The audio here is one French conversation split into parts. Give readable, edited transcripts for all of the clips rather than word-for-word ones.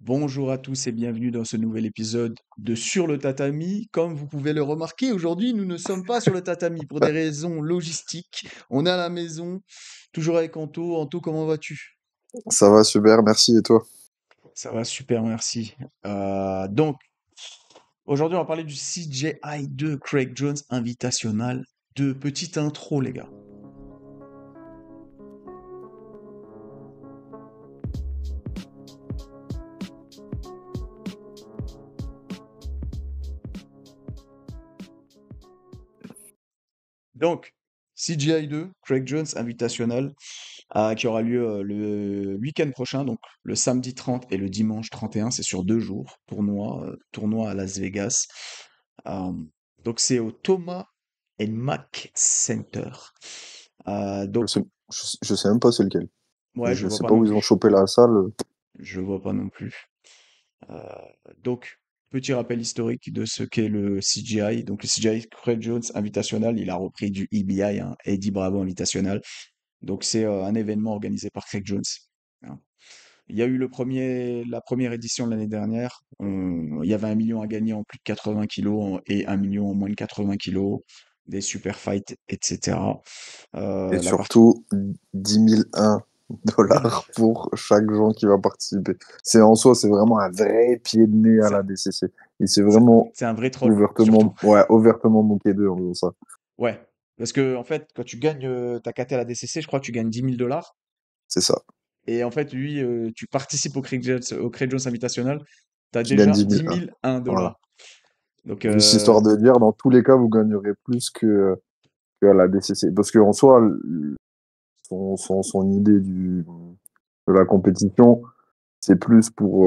Bonjour à tous et bienvenue dans ce nouvel épisode de Sur le tatami. Comme vous pouvez le remarquer, aujourd'hui nous ne sommes pas sur le tatami pour des raisons logistiques. On est à la maison, toujours avec Anto. Anto, comment vas-tu? Ça va super, merci. Et toi? Ça va super, merci. Donc, aujourd'hui on va parler du CJI 2 Craig Jones Invitational. De petite intro, les gars. Donc, CGI 2, Craig Jones Invitational, qui aura lieu le week-end prochain, donc le samedi 30 et le dimanche 31, c'est sur 2 jours, tournoi à Las Vegas. Euh, donc c'est au Thomas and Mack Center. Je Donc, sais, je sais même pas c'est lequel. ouais, je Je vois sais pas pas non où ils ont plus. chopé la salle. Je vois pas non plus. Euh, donc, petit rappel historique de ce qu'est le CGI. Donc, le CGI Craig Jones Invitational, il a repris du EBI, hein, Eddie Bravo Invitational. Donc c'est un événement organisé par Craig Jones, hein. Il y a eu la première édition de l'année dernière. Il y avait 1 million à gagner en plus de 80 kilos et 1 million en moins de 80 kilos, des super fights, etc. Et La partie surtout, 10 001 $ pour chaque joueur qui va participer. C'est vraiment un vrai pied de nez à c'est la DCC. Il s'est c'est- vraiment c'est un vrai troll, surtout. ouvertement moqué d'eux en faisant ça. Ouais. Parce que, en fait, quand tu gagnes ta KT à la DCC, je crois que tu gagnes 10 000 $. C'est ça. Et en fait, lui, tu participes au Craig Jones Invitational, tu as Tu gagnes déjà 10 001. 10 001 $. Voilà. Donc, Juste histoire de dire, dans tous les cas, vous gagnerez plus que à la DCC. Parce qu'en soi, son idée de la compétition, c'était plus pour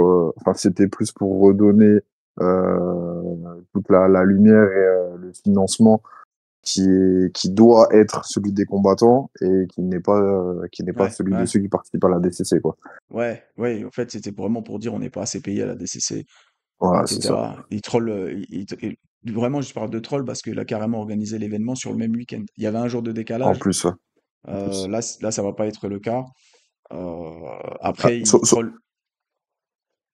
redonner toute la lumière et le financement qui doit être celui des combattants et qui n'est pas ouais, celui de ouais. ceux qui participent à la DCC, quoi. Ouais, ouais, en fait, c'était vraiment pour dire on n'est pas assez payé à la DCC, Voilà, c'est ça. etc. Il troll, vraiment, je parle de troll parce qu'il a carrément organisé l'événement sur le même week-end. Il y avait un jour de En décalage. plus, ouais. En plus. Là, ça va pas être le cas. Ah, Après, il troll.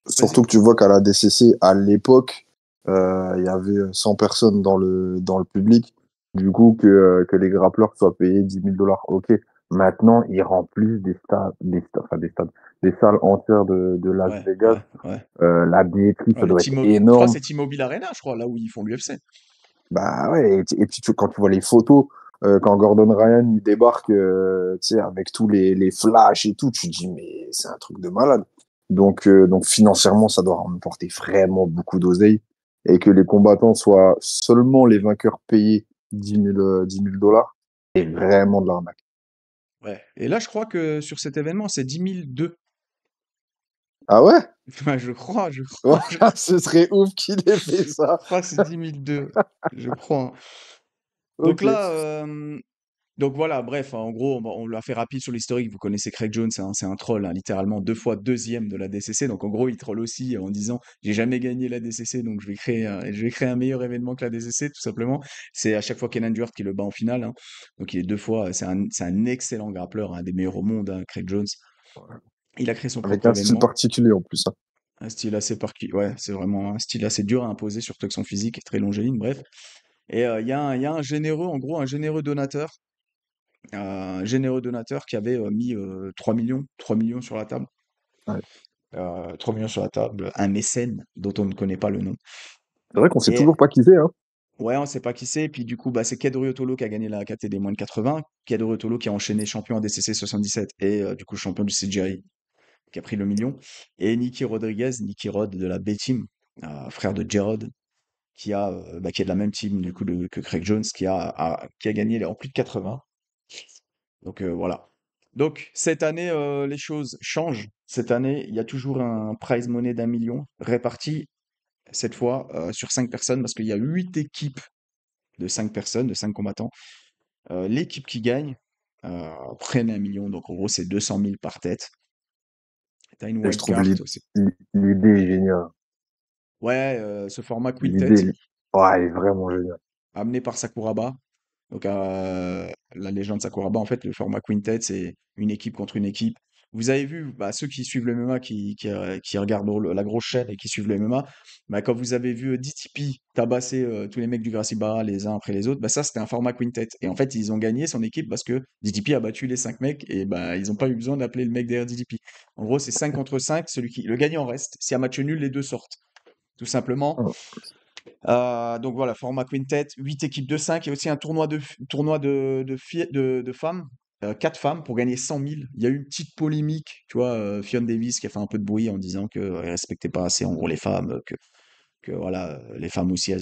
Vas-y. surtout que tu vois qu'à la DCC, à l'époque, il y avait 100 personnes dans le public. Du coup, que les grappleurs soient payés 10 000 $. Ok. Maintenant, ils remplissent des salles entières de Las Ouais, Vegas. ouais, ouais. La billetterie, Ouais, ça doit être Je crois que énorme. c'est T-Mobile Arena, je crois, là où ils font l'UFC. Bah ouais. Et puis, quand tu vois les photos, quand Gordon Ryan il débarque, tu sais, avec tous les flashs et tout, tu te dis, mais c'est un truc de malade. Donc financièrement, ça doit remporter vraiment beaucoup d'oseille et que les combattants soient seulement les vainqueurs payés 10 000 $, c'est vraiment de l'arnaque. Ouais. Et là, je crois que sur cet événement, c'est 10 002. Ah ouais? Ouais, je crois, Ce serait ouf qu'il ait fait ça. je crois que c'est 10 002, je crois. Donc Ok. là, donc voilà, bref, en gros, on l'a fait rapide sur l'historique. Vous connaissez Craig Jones, c'est un troll, hein, littéralement 2 fois deuxième de la DCC. Donc en gros, il troll aussi en disant, j'ai jamais gagné la DCC, donc je vais créer un meilleur événement que la DCC, tout simplement. C'est à chaque fois Kenan Duarte qui le bat en finale, hein. Donc il est 2 fois, c'est un excellent grappleur, un des meilleurs au monde, hein, Craig Jones. Il a créé son Avec propre un style événement, particulier en plus, hein. un style assez ouais, c'est vraiment un style assez dur à imposer, surtout avec son physique, est très longiligne, bref. Et il y a un généreux, en gros, un généreux donateur qui avait mis 3 millions sur la table. Ouais. 3 millions sur la table, un mécène dont on ne connaît pas le nom. C'est vrai qu'on sait Et toujours pas qui c'est, hein. ouais, on sait pas qui c'est. Et puis du coup, bah, c'est Kedri Tolo qui a gagné la KT des moins de 80. Kedri Tolo qui a enchaîné champion en DCC 77 et du coup champion du CGI qui a pris le million. Et Nicky Rodriguez, Nicky Rod de la B-Team, frère de Jerod, qui est de la même team du coup que Craig Jones, qui a gagné en plus de 80. Donc voilà. Donc cette année, les choses changent. Cette année, il y a toujours un prize money d'1 million réparti, cette fois, sur 5 personnes, parce qu'il y a 8 équipes de 5 personnes, de 5 combattants. L'équipe qui gagne prenne 1 million, donc en gros c'est 200 000 par tête. T'as une Et je wild trouve card aussi. l'idée est géniale. Ouais, ce format quintet, L'idée, ouais, elle est vraiment géniale. amené par Sakuraba. Donc la légende Sakuraba, en fait, le format quintet, c'est une équipe contre une équipe. vous avez vu, bah, ceux qui suivent le MMA, qui regardent la grosse chaîne et qui suivent le MMA, bah, quand vous avez vu DTP tabasser tous les mecs du Gracie Barra les uns après les autres, bah, ça c'était un format quintet. Et en fait, ils ont gagné son équipe parce que DTP a battu les 5 mecs et bah, ils n'ont pas eu besoin d'appeler le mec derrière DTP. En gros, c'est 5 contre 5, le gagnant reste. S'il y a match nul, les deux sortent, tout simplement. Ouais. Donc voilà, format quintet, 8 équipes de 5. Il y a aussi un tournoi de femmes, 4 femmes pour gagner 100 000. Il y a eu une petite polémique, tu vois, Fionn Davis qui a fait un peu de bruit en disant qu'elle ne respectait pas assez en gros les femmes, que voilà, les femmes aussi,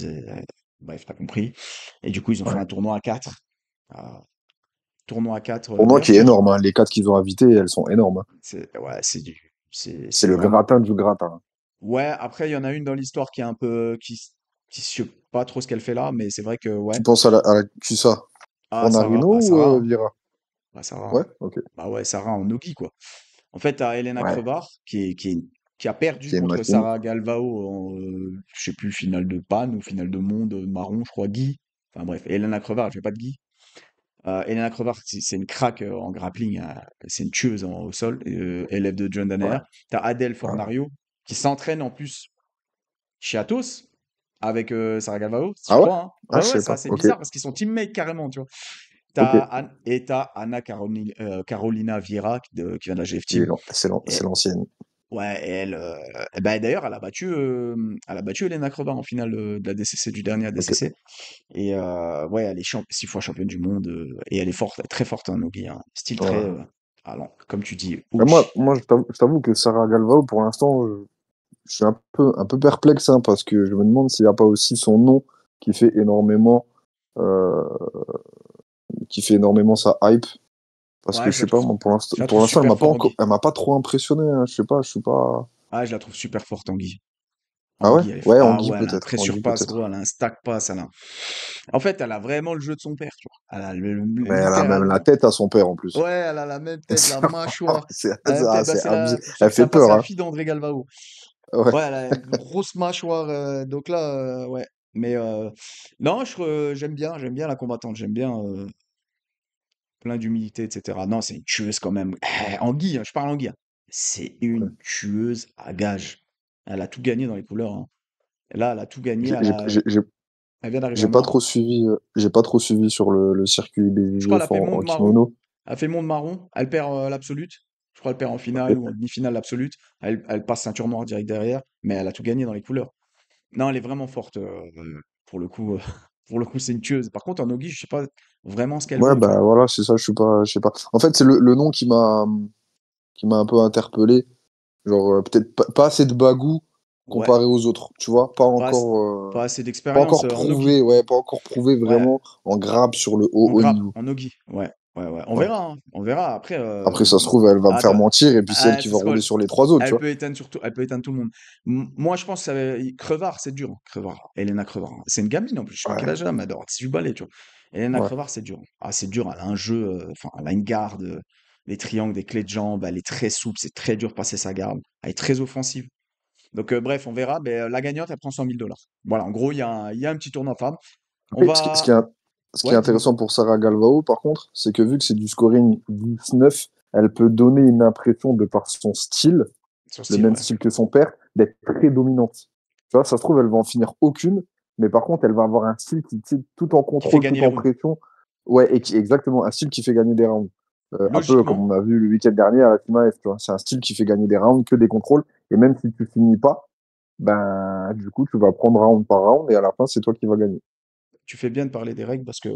bref, t'as compris. Et du coup, ils ont fait Ouais. un tournoi à 4. Tournoi à 4. Pour moi, D'ailleurs, qui est énorme, hein. Les 4 qu'ils ont invités, elles sont énormes, hein. ouais, C'est c'est le vraiment. gratin du gratin. Ouais, après, il y en a une dans l'histoire qui est un peu, qui sait pas trop ce qu'elle fait là, mais c'est vrai que, ouais. Tu penses à la Cusa? Ah, Sarah, Fornarino bah ou Sarah, hein. Vira? Bah Sarah, hein. Ouais, ok. Bah ouais, Sarah en nogi, quoi. En fait, t'as Elena Ouais, Crevard qui a perdu qui est une contre machine. Sarah Galvao en, je sais plus, finale de panne ou finale de monde marron, je crois, Guy. Enfin bref, Elena Crevard, je vais pas de Guy. Elena Crevard, c'est une crack en grappling, c'est une tueuse au sol, élève de John Danaher. Ouais, T'as Adèle ouais. Fornario qui s'entraîne en plus chez Athos avec Sarah Galvao, je Ah ouais? crois, hein. Ah, Ouais, je ouais, sais c'est pas. assez Ok, bizarre parce qu'ils sont teammates carrément, tu vois. ok. T'as Anna Carolina Vieira qui vient de la GF Team. C'est Et, l'ancienne. ouais, et elle, et ben, d'ailleurs, elle a battu Elena Crevard en finale de la DCC, du dernier Ok. ADCC. Et ouais, elle est 6 fois championne du monde. Et elle est forte, très forte, hein, Nogi, hein. Style très, Ouais. allant, comme tu dis, Mais ouch. je t'avoue que Sarah Galvao, pour l'instant, je suis un peu perplexe, hein, parce que je me demande s'il n'y a pas aussi son nom qui fait énormément, euh, qui fait énormément sa hype. Parce que Ouais, je sais pas, moi, je la pour trouve l'instant, super fort, Anguille. elle m'a pas trop impressionné, hein. Je sais pas, je suis pas. Ah, je la trouve super forte, Anguille. Ah ouais? Anguille, Ouais, ah Anguille ouais, elle a un peut-être. pressure Anguille passe, gros, peut-être. elle a un stack pass, en fait, elle a vraiment le jeu de son père, tu vois. Elle a Mais elle a même la littéralement. tête à son père en plus. Ouais, elle a la même tête, la mâchoire. La même tête, bah, C'est abusé. je crois Elle que c'est fait un passé peur, à hein. fille d'André Galvao. Ouais. Ouais, elle a une grosse mâchoire, donc là, ouais. Mais non, j'aime bien la combattante, j'aime bien, plein d'humilité, etc. Non, c'est une tueuse quand même. Anguille, hein, je parle Anguille, hein. C'est Ouais. une tueuse à gage. Elle a tout gagné dans les couleurs, hein. Là, elle a tout gagné. J'ai j'ai- j'ai- j'ai- Elle vient d'arriver j'ai en pas noir. trop suivi, sur le circuit Je crois qu'elle a BVF fait en monde marron. kimono. Elle fait monde marron. Elle perd l'absolute. Je crois qu'elle perd en Ok. finale ou en demi-finale l'absolute. Elle passe ceinture noire direct derrière, mais elle a tout gagné dans les couleurs. Non, elle est vraiment forte, pour le coup. Pour le coup, c'est une tueuse. Par contre, en nogi, je sais pas vraiment ce qu'elle Ouais, vaut, tu vois. bah voilà, c'est ça, je sais pas. En fait, c'est le nom qui m'a un peu interpellé. Genre, peut-être pas assez de bagou Ouais, comparé aux autres, tu vois, pas, ass- pas assez pas d'expérience encore en nogi. prouvé, ouais, pas encore prouvé Ouais, vraiment en grappe sur le en haut grappe, niveau. en nogi. Ouais, ouais, ouais. On Ouais. verra, hein. On verra. Après, Après, ça se trouve, elle va me faire attends, mentir et puis c'est elle qui ça va se rouler trouve, sur les trois autres, tu vois. elle peut éteindre tout le monde. Moi, je pense que Crevard, c'est dur, hein, Crevard. Elena Crevard, hein. C'est une gamine en plus. Je sais pas quel Ouais, âge elle a, mais elle doit avoir 18 balais, tu vois. Elena ouais. Crevard, c'est dur. Ah, c'est dur. Elle a un jeu, enfin, elle a une garde, des triangles, des clés de jambes. Elle est très souple. C'est très dur de passer sa garde. Elle est très offensive. Donc, bref, on verra. Mais la gagnante, elle prend 100 000 $. Voilà, en gros, il y a un petit tournoi femme. On Après, va. ce qui est Ouais, dis-moi tout. intéressant pour Sarah Galvao, par contre, c'est que vu que c'est du scoring 19, elle peut donner une impression de par son style, Son le style, même ouais. style que son père, d'être très dominante. Tu vois, ça se trouve, elle va en finir aucune, mais par contre, elle va avoir un style qui, tu sais, tout en Qui fait contrôle, gagner tout les en rounds. pression. Ouais, et qui, exactement, un style qui fait gagner des rounds. Un peu comme Logiquement, on a vu le week-end dernier à la Timaev, tu vois. C'est un style qui fait gagner des rounds, que des contrôles. Et même si tu finis pas, ben, du coup, tu vas prendre round par round et à la fin, c'est toi qui vas gagner. tu fais bien de parler des règles parce que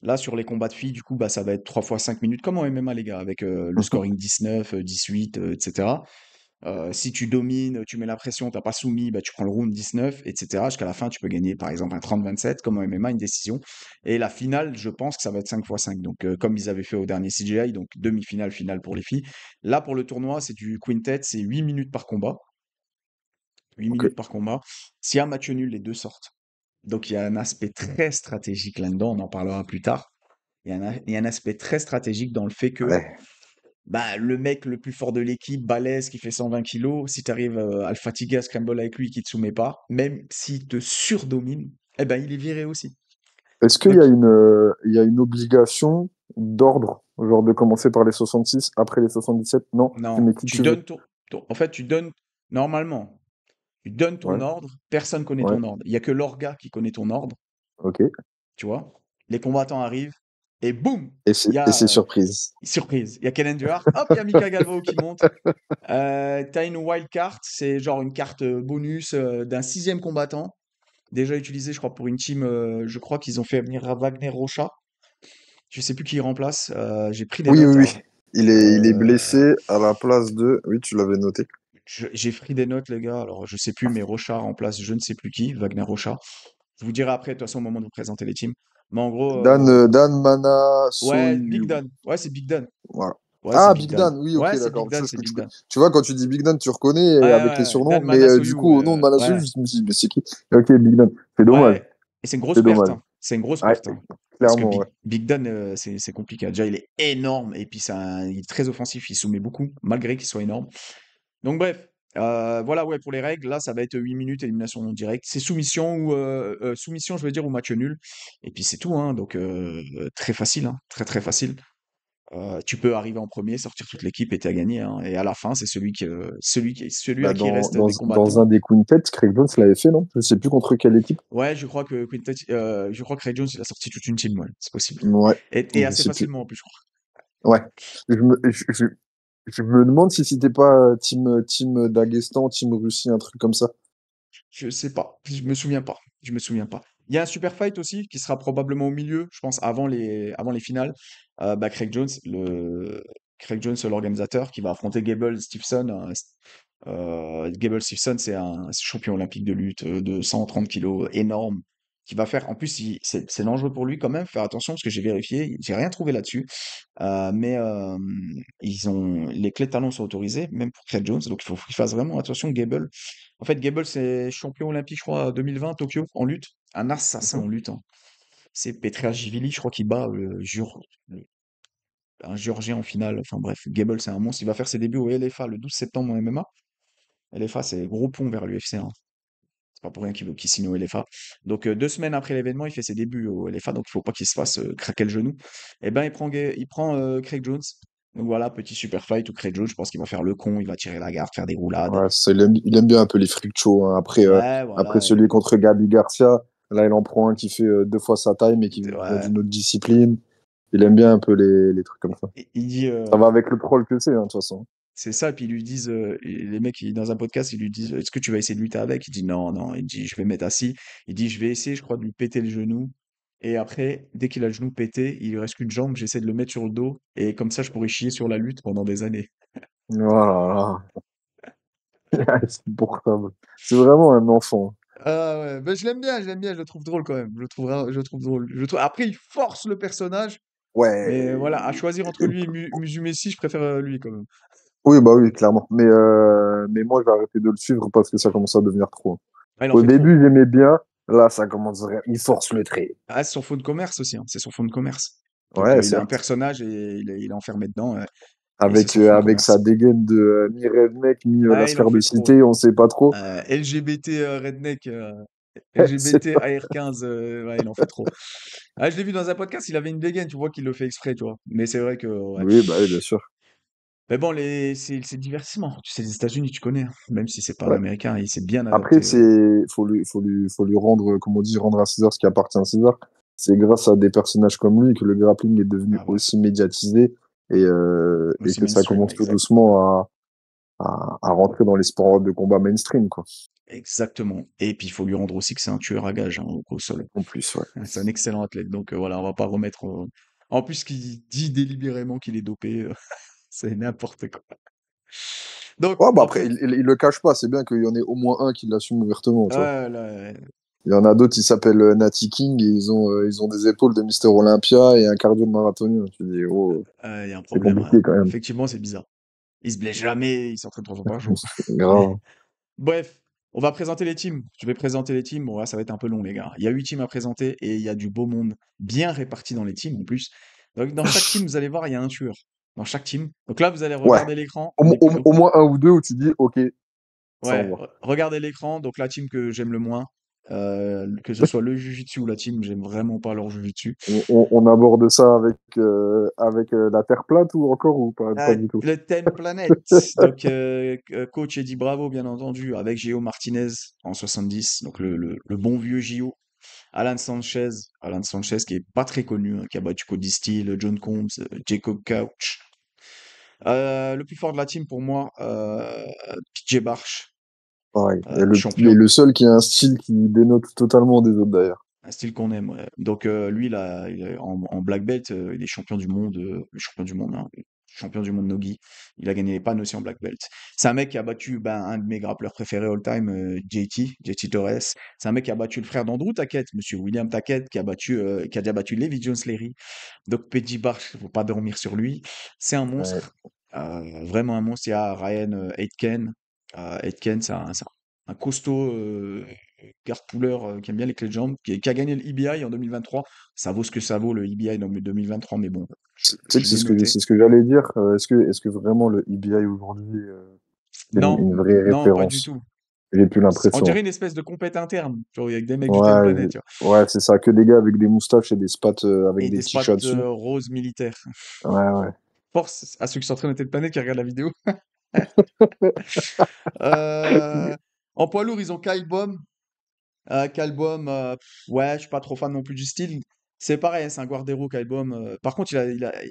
là, sur les combats de filles, du coup, bah, ça va être 3 fois 5 minutes, comme en MMA, les gars, avec le scoring 19, 18, etc. Si tu domines, tu mets la pression, t'as pas soumis, bah, tu prends le round 19, etc. Jusqu'à la fin, tu peux gagner, par exemple, un 30-27, comme en MMA, une décision. Et la finale, je pense que ça va être 5 fois 5. Donc, comme ils avaient fait au dernier CGI, donc demi-finale, finale pour les filles. Là, pour le tournoi, c'est du quintet, c'est 8 minutes par combat. 8 Ok. minutes par combat. S'il y a un match nul, les deux sortent. Donc, il y a un aspect très stratégique là-dedans, on en parlera plus tard. Il y a un aspect très stratégique dans le fait que Ouais. bah, le mec le plus fort de l'équipe, balèze, qui fait 120 kilos, si tu arrives à le fatiguer, à scramble avec lui, qui te soumet pas, même s'il te surdomine, eh ben, il est viré aussi. Est-ce qu'il y Donc, a il y a une obligation d'ordre Genre de commencer par les 66, après les 77. Non, tu Non, mets qui tu tu veux. donnes en fait, tu donnes, normalement, tu donnes ton Ouais, ordre, personne connaît ouais, ton ordre. Il y a que l'orga qui connaît ton ordre, ok. tu vois. Les combattants arrivent et boum, Et il y c'est a surprise. surprise. Il y a Ken Duhart, hop, il y a Mika Galvao qui monte. T'as une wild card, c'est genre une carte bonus d'un sixième combattant, déjà utilisé, je crois, pour une team. Je crois qu'ils ont fait venir Wagner Rocha. Je sais plus qui il remplace. J'ai pris des Oui, notes. oui, oui. Alors, Il est euh, blessé à la place de. Oui, tu l'avais noté. j'ai pris des notes, les gars. Alors, je sais plus, mais Rocha remplace je ne sais plus qui, Wagner Rocha. Je vous dirai après, de toute façon, au moment de vous présenter les teams. Mais en gros, Dan Mana ouais, Big Soyu. Dan. Ouais, c'est Big Dan. Voilà. Ouais, c'est Ah, Big Big Dan. Dan, oui, ok, Ouais, c'est Big d'accord. Dan, c'est Big Dan. Tu vois, quand tu dis Big Dan, tu reconnais Ouais, avec les ouais, ouais. surnoms, Dan mais du Manasoyu. coup, au nom de Manasseh, Ouais, je me suis dit, mais c'est qui? Ok, Big Dan. C'est dommage. ouais. Et c'est une grosse C'est perte, dommage. hein. C'est une grosse Ouais, perte, hein. Parce que clairement, ouais. Big Dan, c'est compliqué. Déjà, il est énorme. Et puis, il est très offensif. Il soumet beaucoup, malgré qu'il soit énorme. Donc, bref. Voilà, ouais, pour les règles, là, ça va être 8 minutes, élimination directe. C'est soumission ou soumission, je veux dire, ou match nul. Et puis, c'est tout, hein. Donc, très facile, hein. Très, très facile. Tu peux arriver en premier, sortir toute l'équipe et t'as gagné, hein. Et à la fin, c'est celui Bah, à qui reste des dans un combattants. des quintets, Craig Jones l'avait fait, non? Je sais plus contre quelle équipe. Ouais, je crois que Ray Jones, il a sorti toute une team, ouais, c'est possible. Ouais, Et je assez sais plus. facilement, en plus, je crois. Ouais. Je me, je me demande si c'était pas team Daghestan, team Russie, un truc comme ça. Je sais pas, je me souviens pas, je me souviens pas. Il y a un super fight aussi qui sera probablement au milieu, je pense avant les finales. Bah, Craig Jones, l'organisateur, qui va affronter Gable Stevenson. Gable Stevenson, c'est un champion olympique de lutte de 130 kilos, énorme, qui va faire. En plus, c'est dangereux pour lui quand même. Faire attention parce que j'ai vérifié, j'ai rien trouvé là-dessus. Mais les clés de talon sont autorisées, même pour Craig Jones. Donc il faut qu'il fasse vraiment attention. Gable, en fait, Gable, c'est champion olympique, je crois, 2020, Tokyo, en lutte. Un assassin Mhm. en lutte, hein. C'est Petriashvili, je crois, qui bat un Géorgien en finale. Enfin bref, Gable, c'est un monstre. Il va faire ses débuts au LFA le 12 septembre en MMA. LFA, c'est gros pont vers l'UFC, hein. C'est pas pour rien qu'il signe au LFA. Donc, 2 semaines après l'événement, il fait ses débuts au LFA, donc il faut pas qu'il se fasse craquer le genou. Et ben, il prend Craig Jones. Donc voilà, petit super fight où Craig Jones, je pense qu'il va faire le con, il va tirer la garde, faire des roulades. Ouais, il aime bien un peu les freak shows, hein. Ouais, Après voilà. celui contre Gabi Garcia, là, il en prend un qui fait 2 fois sa taille, mais qui vient Ouais. d'une autre discipline. Il aime bien un peu les trucs comme ça. Il dit, Ça va avec le troll que c'est, hein, de toute façon. c'est ça, et puis ils lui disent, les mecs, dans un podcast, ils lui disent, est-ce que tu vas essayer de lutter avec? Il dit non, non, il dit, je vais me mettre assis. Il dit, je vais essayer, je crois, de lui péter le genou. Et après, dès qu'il a le genou pété, il lui reste qu'une jambe, j'essaie de le mettre sur le dos. Et comme ça, je pourrais chier sur la lutte pendant des années. Voilà. C'est pour ça. C'est vraiment un enfant. Ah ouais, ben je l'aime bien, je le trouve drôle quand même. Je le trouve drôle. Après, il force le personnage, mais Ouais. voilà, à choisir entre lui et Musumeci, je préfère lui quand même. Oui, bah oui, clairement. Mais moi, je vais arrêter de le suivre parce que ça commence à devenir trop. Ah, il en Au fait trop. début, j'aimais bien. Là, ça commence vraiment. Il force le trait. Ah, c'est son fonds de commerce aussi, hein, c'est son fonds de commerce. Donc, Ouais, il a un certes. personnage et il est enfermé dedans, et c'est son fonds de Avec sa commerce. dégaine de mi-redneck, mi-la Ah, il en sphère de fait trop. cité, on sait pas trop. LGBT redneck, C'est LGBT ça. AR15, ouais, il en fait trop. Ah, je l'ai vu dans un podcast, il avait une dégaine, tu vois qu'il le fait exprès, tu vois. Mais c'est vrai que, ouais. Oui, bah oui, bien sûr. Mais bon, c'est le divertissement. Tu sais, les États-Unis, tu connais, hein. Même si c'est pas un Ouais. Américain, il s'est bien Après, adapté. faut lui rendre, comme on dit, rendre à César ce qui appartient à César. C'est grâce à des personnages comme lui que le grappling est devenu Ah, voilà. aussi médiatisé et Aussi que ça mainstream, ouais, commence tout exact. doucement à rentrer dans les sports de combat mainstream, quoi. Exactement. Et puis, il faut lui rendre aussi que c'est un tueur à gages, hein, au sol. En plus, ouais. C'est un excellent athlète. Donc, voilà, on va pas remettre. En plus, qu'il dit délibérément qu'il est dopé, c'est n'importe quoi. Donc, Ouais, bah après, après, il le cache pas. C'est bien qu'il y en ait au moins un qui l'assume ouvertement, tu vois. ouais, là, Il y en a d'autres, ils s'appellent Natty King et ils ont des épaules de Mister Olympia et un cardio de marathonien. Tu dis, oh, il y a un c'est problème, ouais. compliqué quand même. Effectivement, c'est bizarre. Il se blesse jamais, il s'entraîne 3 fois par jour. Grave. Bref, on va présenter les teams. Je vais présenter les teams. Bon, là, ça va être un peu long, les gars. Il y a 8 teams à présenter et il y a du beau monde bien réparti dans les teams en plus. Donc, dans chaque team, vous allez voir, il y a un tueur. Dans chaque team. Donc là, vous allez Ouais. regarder l'écran. Les plus- Au moins un ou deux où tu dis, ok, ça Ouais, envoie. regardez l'écran. Donc la team que j'aime le moins. Que ce soit le Jiu-Jitsu ou la team, j'aime vraiment pas leur Jiu-Jitsu. On aborde ça avec la Terre plate ou encore ou pas du tout? Le Ten Planet. Donc, coach Eddie Bravo, bien entendu, avec Gio Martinez en 70. Donc, le bon vieux Gio. Alan Sanchez qui est pas très connu, hein, qui a battu Cody Steele, John Combs, Jacob Couch. Le plus fort de la team pour moi, PJ Barch, Pareil. Et champion. le seul qui a un style qui dénote totalement des autres d'ailleurs. Un style qu'on aime, ouais. Donc lui, là, il est en black belt, il est champion du monde, hein, champion du monde Nogi. Il a gagné les pannes aussi en black belt. C'est un mec qui a battu ben, un de mes grappleurs préférés all time, JT Torres. C'est un mec qui a battu le frère d'Andrew Tackett, Monsieur William Tackett, qui a déjà battu Levi Jones Leary. Donc Petit Barch, faut pas dormir sur lui. C'est un Ouais. monstre, vraiment un monstre. Il y a Ryan Aitken. Aitken, c'est un costaud garde pouleur qui aime bien les clés de jambes, qui a gagné le EBI en 2023. Ça vaut ce que ça vaut le EBI dans 2023, mais bon, Tu sais que je l'ai noté. c'est ce que j'allais dire. Est-ce que vraiment le EBI aujourd'hui c'est Non, une vraie non, pas du référence? tout. J'ai plus On l'impression. dirait une espèce de compète interne, genre avec des mecs du Ten Ouais, Planet, tu vois. ouais, c'est ça. Que des gars avec des moustaches et des spats avec Et des des petits chats spots dessus. roses militaires. Ouais, ouais. Force à ceux qui sont en train de Ten Planet qui regardent la vidéo. Euh, En poids lourd, ils ont Kyle Baum. Kyle Baum, ouais, je suis pas trop fan non plus du style. C'est pareil, hein, c'est un Guardero, Kyle Baum. Par contre,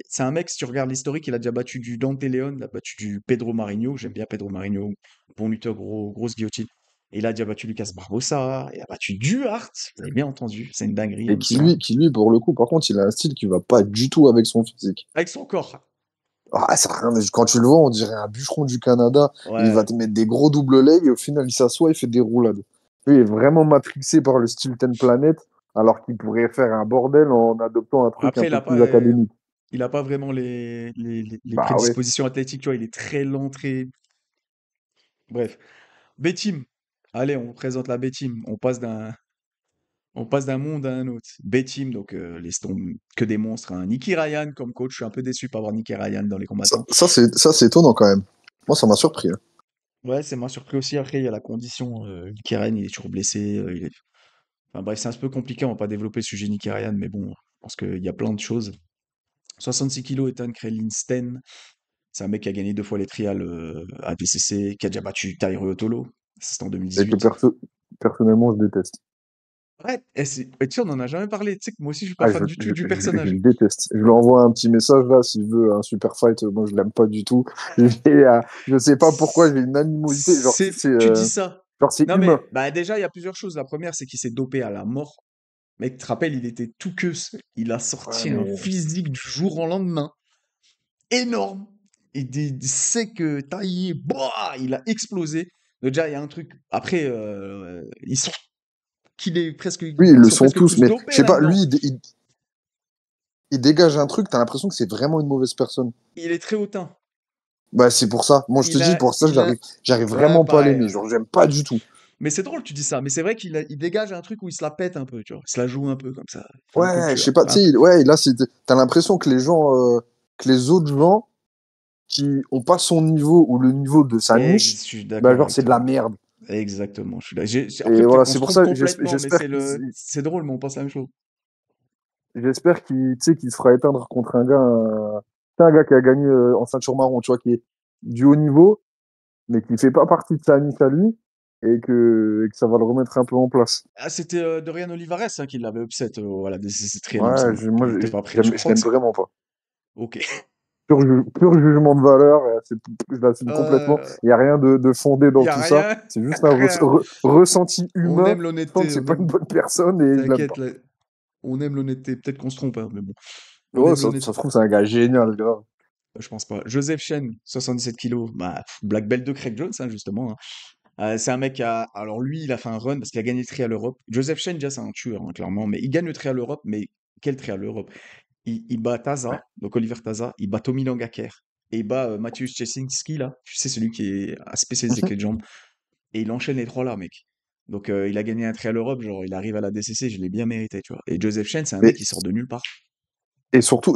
c'est un mec, si tu regardes l'historique, il a déjà battu du Dante Leon, il a battu du Pedro Marinho. J'aime bien Pedro Marinho, bon lutteur, grosse guillotine. Et il a déjà battu Lucas Barbosa, il a battu Duhart, vous avez bien entendu, c'est une dinguerie, Et hein, c'est un... qui lui, pour le coup, par contre, il a un style qui va pas du tout avec son physique. Avec son corps. Ah, ça a rien, quand tu le vois, on dirait un bûcheron du Canada. Il va Ouais. te mettre des gros double legs et au final, il s'assoit, il fait des roulades. Lui, il est vraiment matrixé par le style Ten Planet, alors qu'il pourrait faire un bordel en adoptant un truc un Après, peu plus académique. il a pas vraiment les Bah ouais. prédispositions athlétiques, tu vois, il est très lent, très... Bref. B-Team. Allez, on présente la B-Team. On passe d'un monde à un autre. B-Team, donc laisse tomber que des monstres, hein. Nicky Ryan comme coach, je suis un peu déçu par avoir Nicky Ryan dans les combattants. Ça, c'est étonnant quand même. Moi, ça m'a surpris, hein. Ouais, c'est moins surpris aussi. Après, il y a la condition. Nicky Ryan, il est toujours blessé. Enfin, bref, c'est un peu compliqué. On va pas développer le sujet Nicky Ryan, mais bon, je pense qu'il y a plein de choses. 66 kilos, Ethan Crelinsten. C'est un mec qui a gagné 2 fois les trials à DCC, qui a déjà battu Tairo Otolo. C'était en Et que 2018. personnellement, je déteste. Ouais, et tu sais, on en a jamais parlé. Tu sais que moi aussi, je suis pas Ah, fan du tout du je personnage. le déteste. Je lui envoie un petit message là, s'il veut un super fight. Moi, je l'aime pas du tout. Je sais pas pourquoi j'ai une animosité. Genre, tu sais, Tu dis ça. c'est Non, humain. mais bah, déjà, il y a plusieurs choses. La première, c'est qu'il s'est dopé à la mort. Mec, tu te rappelles, il était tout queue. Il a Ouais, sorti un mais physique du jour au lendemain. Énorme. Il sait que taillé, boah, il a explosé. Déjà, il y a un truc. Après, oui, ils ils le sont sont presque tous. tous Mais je dopés sais pas, là-dedans. lui, il dégage un truc. T'as l'impression que c'est vraiment une mauvaise personne. Il est très hautain. Bah, c'est pour ça. Moi, je te dis, pour ça, Il a, j'arrive ouais, vraiment pas à pareil. l'aimer. Genre, j'aime pas du tout. Mais c'est drôle, tu dis ça. Mais c'est vrai il dégage un truc où il se la pète un peu, tu vois. Il se la joue un peu comme ça. Il fait un peu le Ouais, je tueur. sais pas. Tu sais, ouais, là, t'as l'impression que les gens, que les autres gens qui ont pas son niveau ou le niveau de sa Je niche, suis bah, d'accord genre, avec c'est de toi. la merde. Exactement. Je suis là. Après, Et peut-être voilà, qu'on c'est se pour trompe ça, complètement, mais c'est drôle, mais on pense la même chose. j'espère qu'il, tu sais, qu'il se fera éteindre contre un gars, c'est un gars qui a gagné en ceinture marron, tu vois, qui est du haut niveau, mais qui fait pas partie de sa niche à lui, et que ça va le remettre un peu en place. Ah, c'était Dorian Olivares hein, qui l'avait upset voilà, c'est trial, il me Ouais, semble. Il était pas prêt. Je je crois que l'aime c'est. vraiment pas. Ok. Pur jugement de valeur, je l'assume complètement. Euh, Il y a rien de fondé Il dans y a tout ça. rien. C'est juste un Rien. ressenti On humain. aime Je sens que l'honnêteté. c'est pas une bonne personne et je l'aime T'inquiète, pas. on aime l'honnêteté. Peut-être qu'on se trompe, hein, mais bon. On Oh, aime l'honnêteté. ça se trouve, c'est un gars génial, grave. Je pense pas. Joseph Chen, 77 kilos. Bah, Black Belt de Craig Jones, hein, justement, hein. C'est un mec qui a. Alors lui, il a fait un run parce qu'il a gagné le Trial Europe. Joseph Chen, déjà, c'est un tueur, hein, clairement. Mais il gagne le Trial Europe. Mais quel Trial Europe? Il bat Ouais. Taza, donc Oliver Taza. Il bat Tommy Langaker. Et il bat Mateusz Czesinski, là. Tu sais, celui qui est spécialisé des Mhm. clés de jambes. Et il enchaîne les trois là, mec. Donc il a gagné un Trial Europe. Genre, il arrive à la DCC. Je l'ai bien mérité, tu vois. Et Joseph Chen, c'est un mec Mais, qui sort de nulle part. et surtout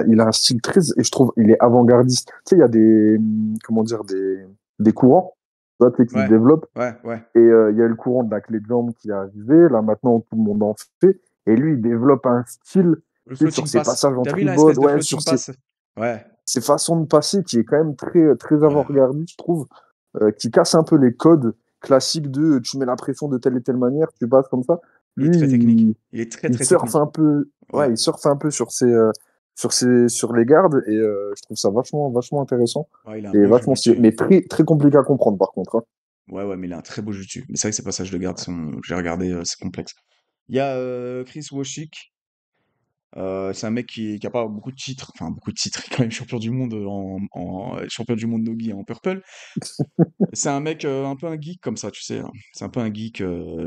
il a un style très, et je trouve, il est avant-gardiste. Tu sais, il y a des, comment dire, des courants. vois, tu sais, qui se Ouais, développe. ouais. Et il y a eu le courant de la clé de jambe qui est arrivé. Là, maintenant, tout le monde en fait. Et lui, il développe un style, Le tu sais, sur floating ses pass. passages en T'as vu là, tribord, espèce de ouais, sur floating pass? Ouais, ses façons de passer qui est quand même très, très ouais. avant-gardiste, je trouve, qui casse un peu les codes classiques de tu mets la pression de telle et telle manière, tu passes comme ça. Il est Lui, très technique. Il est très il très surfe technique. un peu, Ouais, ouais, il surfe un peu sur les gardes et je trouve ça vachement, vachement intéressant ouais, il a un et beau vachement stylé, jiu-jitsu, hein. mais très, très compliqué à comprendre par contre, hein. Ouais, ouais, mais il a un très beau jiu-jitsu. Mais c'est vrai que ces passages de garde sont, j'ai regardé, c'est complexe. Il y a Chris Washik. C'est un mec qui a pas beaucoup de titres, enfin beaucoup de titres, il est quand même champion du monde champion du monde Nogi en purple. C'est un mec un peu un geek comme ça, tu sais, hein. C'est un peu un geek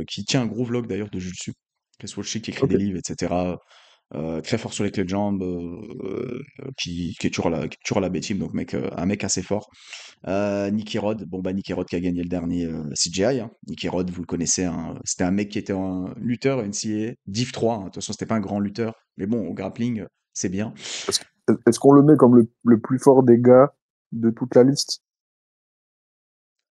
qui tient un gros vlog d'ailleurs de Jiu-Jitsu. Chris Washik qui écrit Ok. des livres, etc. Très fort sur les clés de jambes, qui est qui est toujours à la B-team, donc un mec assez fort. Nicky Rod, bon bah Nicky Rod qui a gagné le dernier CGI, hein. Nicky Rod, vous le connaissez, hein. C'était un mec qui était un lutteur NCAA, Div 3, hein. De toute façon, c'était pas un grand lutteur, mais bon, au grappling, c'est bien. Est-ce qu'on le met comme le plus fort des gars de toute la liste?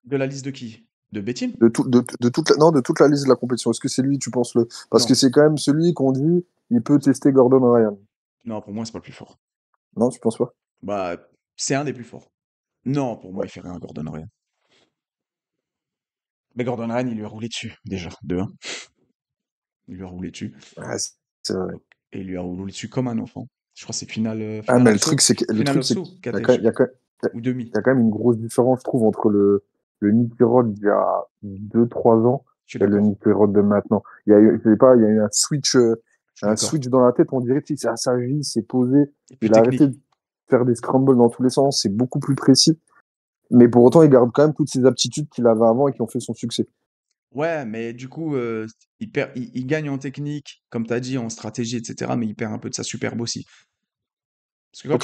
De la liste de qui? De B-team? Non, de toute la liste de la compétition. Est-ce que c'est lui, tu penses le. Parce que Non, c'est quand même celui qu'on dit, il peut tester Gordon Ryan. non, pour moi, c'est pas le plus fort. Non, tu penses pas? Bah, c'est un des plus forts. Non, pour moi, Ouais. il fait rien, Gordon Ryan. Mais Gordon Ryan, il lui a roulé dessus, déjà, de 1. Il lui a roulé dessus. Ah, c'est vrai. Donc, et il lui a roulé dessus comme un enfant. Je crois que c'est Ah, finale mais abso. le Finale truc, c'est qu'il abso, y a quand même, Katesh. Ou il y demi. a quand même une grosse différence, je trouve, entre le Nicky Rod d'il y a 2 3 ans Je suis et le d'accord. Nicky Rod de maintenant. Il y a eu, je sais pas, il y a eu Je suis un d'accord. switch dans la tête, on dirait que c'est à sa vie, c'est posé. Et plus Il a arrêté technique. de faire des scrambles dans tous les sens, c'est beaucoup plus précis. Mais pour autant, il garde quand même toutes ces aptitudes qu'il avait avant et qui ont fait son succès. Ouais, mais du coup, il gagne en technique, comme tu as dit, en stratégie, etc. Mais il perd un peu de sa superbe aussi. Parce que quand Ok.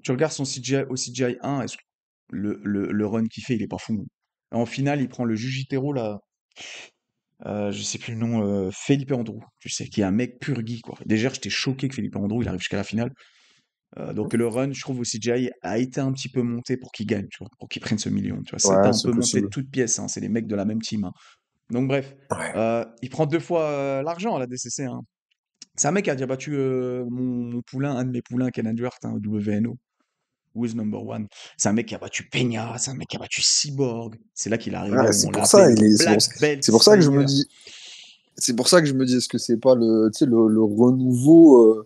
tu regardes son CGI au CGI 1, le run qu'il fait, il est pas fou. En finale, il prend le Jujitero, là, je sais plus le nom, Felipe Andrew, tu sais, qui est un mec pur geek, quoi. Déjà, j'étais choqué que Felipe Andrew, il arrive jusqu'à la finale. Donc le run, je trouve, au CGI a été un petit peu monté pour qu'il gagne, tu vois, pour qu'il prenne ce million, tu vois. Ça a été Ouais, un c'est peu monté de possible. toutes pièces, hein. C'est les mecs de la même team, hein. Donc bref, Ouais. il prend 2 fois, l'argent à la DCC, hein. C'est un mec qui a déjà battu, mon poulain, un de mes poulains, Ken Duarte, hein, WNO, Who is number one. C'est un mec qui a battu Peña, c'est un mec qui a battu Cyborg. C'est là qu'il est arrivé Ouais, où on l'a appelé le c'est Black Belt c'est pour ça que je me Slayer. dis, c'est pour ça que je me dis, est-ce que c'est pas tu sais, le renouveau,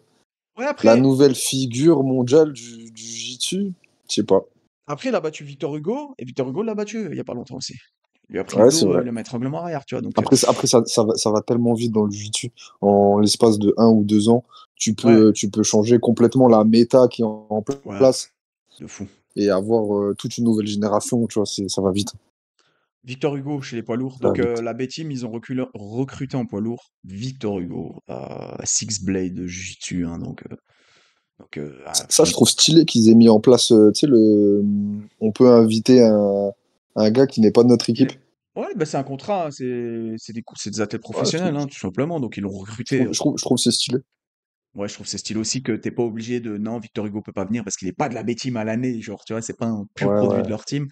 Ouais, la après, nouvelle figure mondiale du Jiu-Jitsu? Je sais pas. il a battu Victor Hugo, et Victor Hugo l'a battu il y a pas longtemps aussi. Il lui a pris le Ouais, c'est dos, vrai. le maître règlement arrière, tu vois. Donc, Après ça va tellement vite dans le Jiu-Jitsu. En l'espace de 1 ou 2 ans, ouais, tu peux changer complètement la méta qui est en ouais, place de fou. et avoir toute une nouvelle génération, tu vois, ça va vite. Victor Hugo chez les poids lourds. Ça va Donc, vite. la B-Team, ils ont recruté en poids lourd Victor Hugo, Six Blade de Jiu-Jitsu, hein, Ça, je trouve stylé qu'ils aient mis en place, tu sais, on peut inviter un gars qui n'est pas de notre il équipe. est- Ouais, bah, c'est un contrat, hein, c'est des athlètes Ouais, professionnels, hein, tout simplement. Donc, ils l'ont recruté. je trouve c'est stylé. Ouais, je trouve c'est stylé aussi que t'es pas obligé de non, Victor Hugo peut pas venir parce qu'il est pas de la B-Team à l'année, genre, tu vois, c'est pas un pur Ouais, produit ouais, de leur team.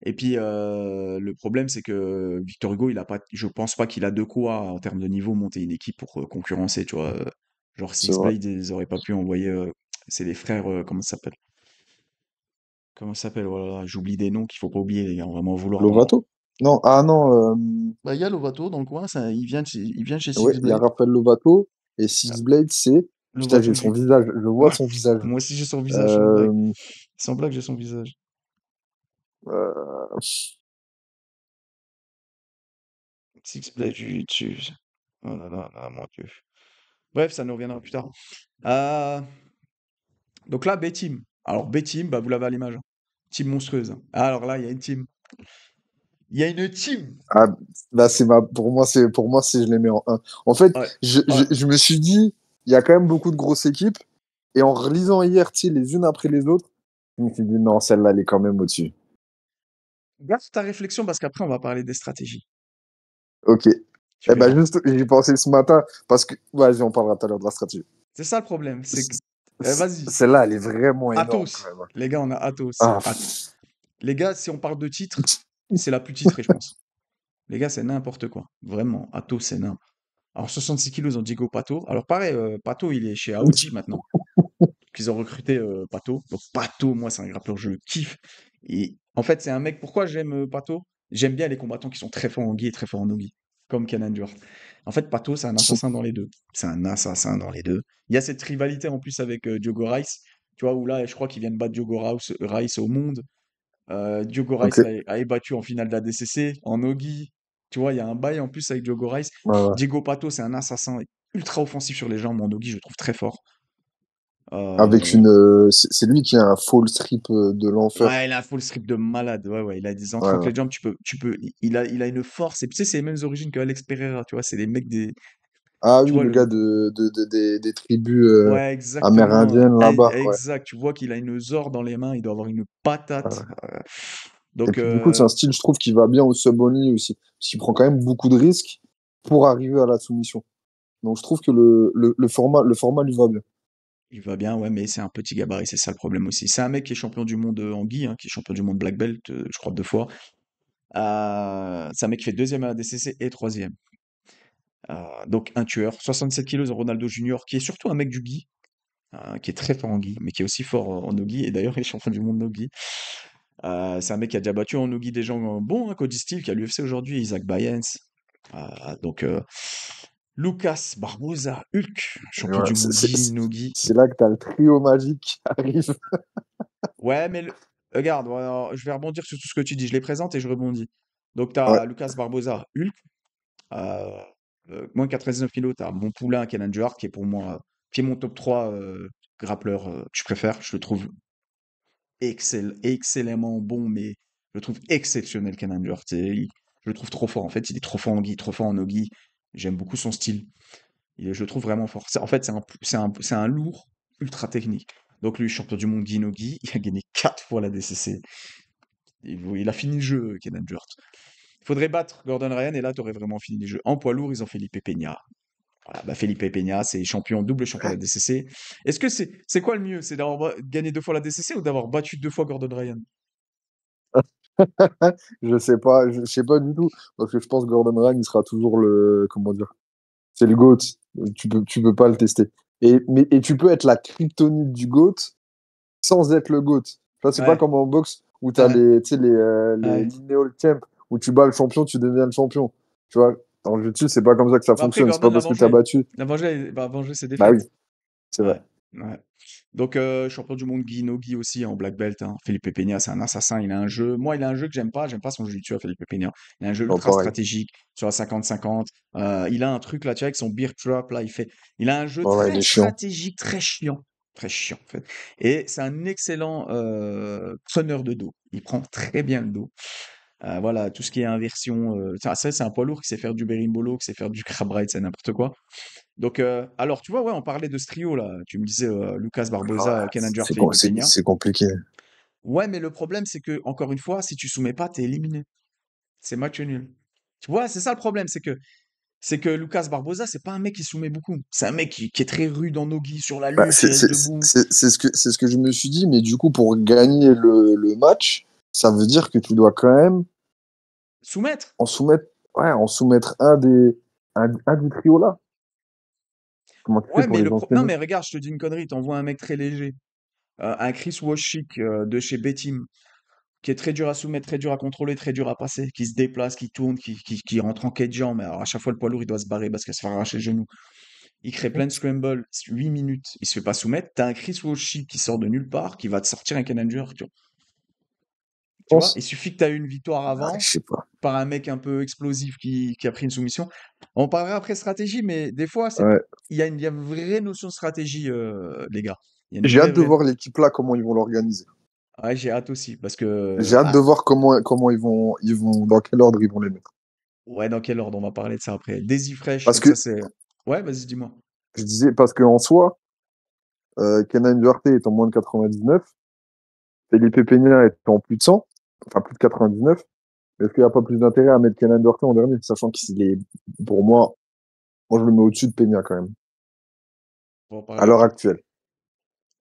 Et puis, le problème, c'est que Victor Hugo, il a pas, je pense pas qu'il a de quoi, en termes de niveau, monter une équipe pour concurrencer, tu vois. Genre, c'est Six vrai. Blade, ils auraient pas pu envoyer. C'est les frères, comment ça s'appelle? Comment ça s'appelle? Voilà, j'oublie des noms qu'il faut pas oublier, les gars, on va m'en vouloir dans. Lovato? Non, ah non, Bah, il y a Lovato dans le coin, ça, il vient de chez ouais, Six il y a Blade. Raphaël Lovato et Ah, Six Blade, c'est. Putain, Lovato j'ai son Jiu. visage, je vois Ouais, son visage. moi aussi j'ai son visage, sans blague. Euh, Sans blague, j'ai son visage. euh, Six Blade Jiu-Jitsu. Oh là là là, mon Dieu. Bref, ça nous reviendra plus tard. Euh, donc là, B-Team. Alors, B-Team, bah, vous l'avez à l'image, hein. Team monstrueuse, hein. Alors là, il y a une team. Il y a une team. ah, là, pour moi, je les mets en un. En fait, Ouais, ouais. je me suis dit, il y a quand même beaucoup de grosses équipes. Et en relisant hier, tu sais, les unes après les autres, je me suis dit, non, celle-là, elle est quand même au-dessus. Garde ta réflexion parce qu'après, on va parler des stratégies. Ok. Tu Eh ben, verras. juste, j'y pensé ce matin, parce que, vas-y, on parlera tout à l'heure de la stratégie. C'est ça le problème. C'est que. Vas-y. Celle-là, elle est vraiment énorme, quand Athos. même. Les gars, on a Athos. Ah, Les gars, si on parle de titres, c'est la plus titrée, je pense. Les gars, c'est n'importe quoi. Vraiment, Pato, c'est n'importe. Alors, 66 kilos, ils ont Diego Pato. Alors, pareil, Pato, il est chez Audi maintenant. Qu'ils ont recruté Pato. Donc, Pato, moi, c'est un grappleur, je le kiffe. Et en fait, c'est un mec. Pourquoi j'aime Pato? J'aime bien les combattants qui sont très forts en gi et très forts en no-gi, comme Kenan Duarte. En fait, Pato, c'est un assassin dans les deux. C'est un assassin dans les deux. Il y a cette rivalité en plus avec Diogo Rice, tu vois, où là, je crois qu'ils viennent battre Diogo Rice au monde. Diogo Ok. Rice a battu en finale de la DCC, en no-gi. Tu vois, il y a un bail en plus avec Diogo Rice. Ouais, ouais. Diego Pato, c'est un assassin ultra offensif sur les jambes en no-gi, je le trouve très fort. Avec Euh, une, c'est lui qui a un fall strip de l'enfer. Ouais, il a un full strip de malade. Ouais, ouais, il a des entrées Ouais, entre ouais. les jambes. Il a une force. Et tu sais, c'est les mêmes origines que Alex Pereira. Tu vois, c'est les mecs des. Ah Tu oui, vois, le le. gars des tribus Ouais, exactement. amérindiennes là-bas. Ouais. Exact. Tu vois qu'il a une zor dans les mains. Il doit avoir une patate. Ouais. Et Donc, puis du coup, c'est un style, je trouve, qui va bien au sub-only aussi. Parce qu'il prend quand même beaucoup de risques pour arriver à la soumission. Donc je trouve que le format lui va bien. il va bien, ouais, mais c'est un petit gabarit. C'est ça le problème aussi. C'est un mec qui est champion du monde en gi, hein, qui est champion du monde black belt, je crois, 2 fois. C'est un mec qui fait deuxième à la DCC et troisième. Donc, un tueur. 67 kilos de Ronaldo Junior, qui est surtout un mec du gi. Qui est très fort en gi, mais qui est aussi fort en no-gi, et d'ailleurs il est champion du monde no-gi. C'est un mec qui a déjà battu en no-gi des gens bons, hein, Cody Steve, qui a l'UFC aujourd'hui, Isaac Bayens. Donc Lucas Barbosa, Hulk, Et champion voilà, du monde gi, no-gi. c'est là que tu as le trio magique qui arrive. Ouais, mais regarde, alors, je vais rebondir sur tout ce que tu dis, je les présente et je rebondis. Donc tu Ouais, as Lucas Barbosa, Hulk, euh, moins de 99 kilos, tu as mon poulain Kenan Duhart, qui est pour moi, qui est mon top 3 grappleur que je préfère, je le trouve excellemment bon, mais je le trouve exceptionnel, Kenan Duarte. Je le trouve trop fort. En fait, il est trop fort en gi, trop fort en no-gi. J'aime beaucoup son style. Je le trouve vraiment fort. En fait, c'est un lourd ultra technique. Donc, lui, champion du monde gi no-gi, il a gagné 4 fois la DCC. Il a fini le jeu, Kenan Duarte. Il faudrait battre Gordon Ryan et là, tu aurais vraiment fini le jeu. En poids lourd, ils ont Felipe Peña. Voilà, bah Felipe Peña, c'est double champion de la DCC. Est-ce que c'est quoi le mieux? C'est d'avoir gagné 2 fois la DCC ou d'avoir battu 2 fois Gordon Ryan? je sais pas du tout. Parce que je pense que Gordon Ryan, il sera toujours comment dire, c'est le GOAT. Tu peux pas le tester. Et tu peux être la kryptonite du GOAT sans être le GOAT. Tu vois, c'est pas Ouais, comme en boxe où tu as ouais, tu sais, les ouais. lineal champ, où tu bats le champion, tu deviens le champion. Tu vois, en jiu-jitsu, c'est pas comme ça que ça Bah après, fonctionne. C'est pas Gordon l'a parce que tu as vengé. battu. L'a vengé, bah, vengé ses Bah oui, défaites. c'est vrai. Ouais, ouais. Donc, champion du monde Guy Nogi aussi en black belt, hein. Felipe Peña, c'est un assassin. Il a un jeu. Moi, il a un jeu que j'aime pas. J'aime pas son jiu-jitsu à Felipe Peña. Il a un jeu Bon, ultra pareil. stratégique sur la 50-50. Il a un truc là, tu vois, avec son beer trap là, il a un jeu Ouais, ouais, il très est chiant. stratégique, très chiant en fait. Et c'est un excellent preneur de dos. Il prend très bien le dos. Voilà, tout ce qui est inversion. Ça, c'est un poids lourd qui sait faire du berimbolo, qui sait faire du crab ride, c'est n'importe quoi. Donc, alors, tu vois, ouais, on parlait de ce trio là. Tu me disais Lucas Barbosa, Ouais, Kenan Duarte, Felipe Peña. c'est compliqué. Ouais, mais le problème, c'est que, encore une fois, si tu soumets pas, t'es éliminé. C'est match nul. Tu vois, c'est ça le problème, c'est que Lucas Barbosa, c'est pas un mec qui soumet beaucoup. C'est un mec qui est très rude en nogi sur la Bah, lutte, qui reste debout. c'est ce que je me suis dit, mais du coup, pour gagner le match, ça veut dire que tu dois quand même Soumettre. en soumettre un des trios là. Comment tu fais Ouais, pour mais les non, enchaîner? mais regarde, je te dis une connerie, t'envoies un mec très léger. Un Chris Washik de chez Betim, qui est très dur à soumettre, très dur à contrôler, très dur à passer, qui se déplace, qui tourne, qui rentre en quai de jambes. Alors à chaque fois, le poids lourd, il doit se barrer parce qu'il se fait arracher le genou. Il crée plein de scrambles, 8 minutes, il se fait pas soumettre. T'as un Chris Walsh qui sort de nulle part, qui va te sortir un Challenger, Je tu vois. pense. Il suffit que tu as eu une victoire Ah, avant je sais pas. par un mec un peu explosif qui a pris une soumission. On parlera après stratégie, mais des fois, Ouais. il y a une vraie notion de stratégie, les gars. Il y a une J'ai vraie, hâte de vraie. voir l'équipe là, comment ils vont l'organiser. Ouais, j'ai hâte aussi, parce que J'ai hâte de voir comment ils vont, dans quel ordre ils vont les mettre. ouais, dans quel ordre on va parler de ça après? Daisy Fresh, Parce donc ça que, c'est. Ouais, vas-y, dis-moi. je disais, parce qu'en soi, Kenan Duarte est en moins de 99, Felipe Peña est en plus de 100, enfin plus de 99. Est-ce qu'il n'y a pas plus d'intérêt à mettre Kenan Duarte en dernier, sachant qu'il est, pour moi je le mets au-dessus de Peña quand même, On va en à parler l'heure après. actuelle.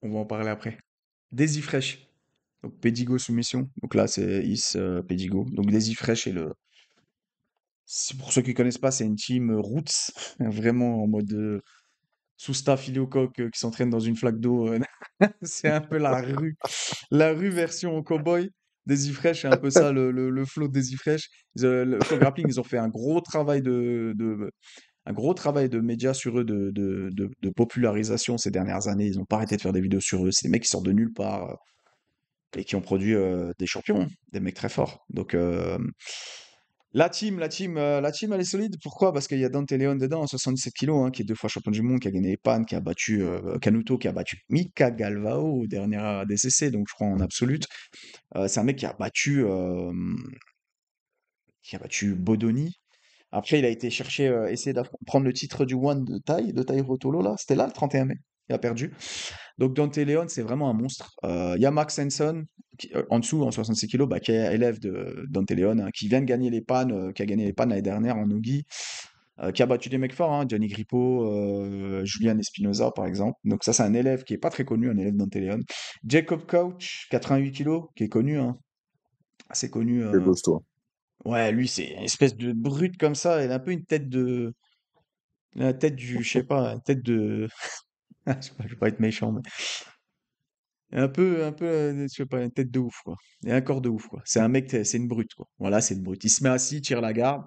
On va en parler après. Daisy Fresh. Donc Pedigo soumission. Donc là, c'est Is Pedigo. Donc Daisy Fresh et le. Pour ceux qui connaissent pas, c'est une team roots, vraiment en mode sous staff Iliocoque qui s'entraîne dans une flaque d'eau. C'est un peu la rue version cowboy. Daisy Fresh, c'est un peu ça le flow de Daisy Fresh. Le flow grappling, ils ont fait un gros travail de médias sur eux, de popularisation ces dernières années. Ils n'ont pas arrêté de faire des vidéos sur eux. C'est des mecs qui sortent de nulle part et qui ont produit des champions, hein, des mecs très forts. Donc la team, elle est solide. Pourquoi? Parce qu'il y a Dante Leon dedans, à 77 kilos, hein, qui est 2 fois champion du monde, qui a gagné les PAN, qui a battu Canuto, qui a battu Mika Galvao au dernier ADCC, donc je crois en absolute. C'est un mec qui a battu Bodoni. Après, il a été chercher, essayer de prendre le titre du One de Taï Rotolo, là. C'était là, le 31 mai. Il a perdu. Donc, Dante Leon, c'est vraiment un monstre. Il y a Max Henson, en dessous, en 66 kilos, bah, qui est élève de Dante Leon, hein, qui vient de gagner les PAN, qui a gagné les PAN l'année dernière en Nogi, qui a battu des mecs forts, hein, Johnny Grippo, Julian Espinoza, par exemple. Donc, ça, c'est un élève qui est pas très connu, un élève de Dante Leon. Jacob Couch, 88 kilos, qui est connu, hein, assez connu. C'est costaud. Ouais, lui, c'est une espèce de brute comme ça. Il a un peu une tête de. La tête du. Je sais pas, une tête de. Je vais pas être méchant, mais. Je sais pas, une tête de ouf, quoi. Et un corps de ouf, quoi. C'est un mec, c'est une brute, quoi. Voilà, c'est une brute. Il se met assis, tire la garde,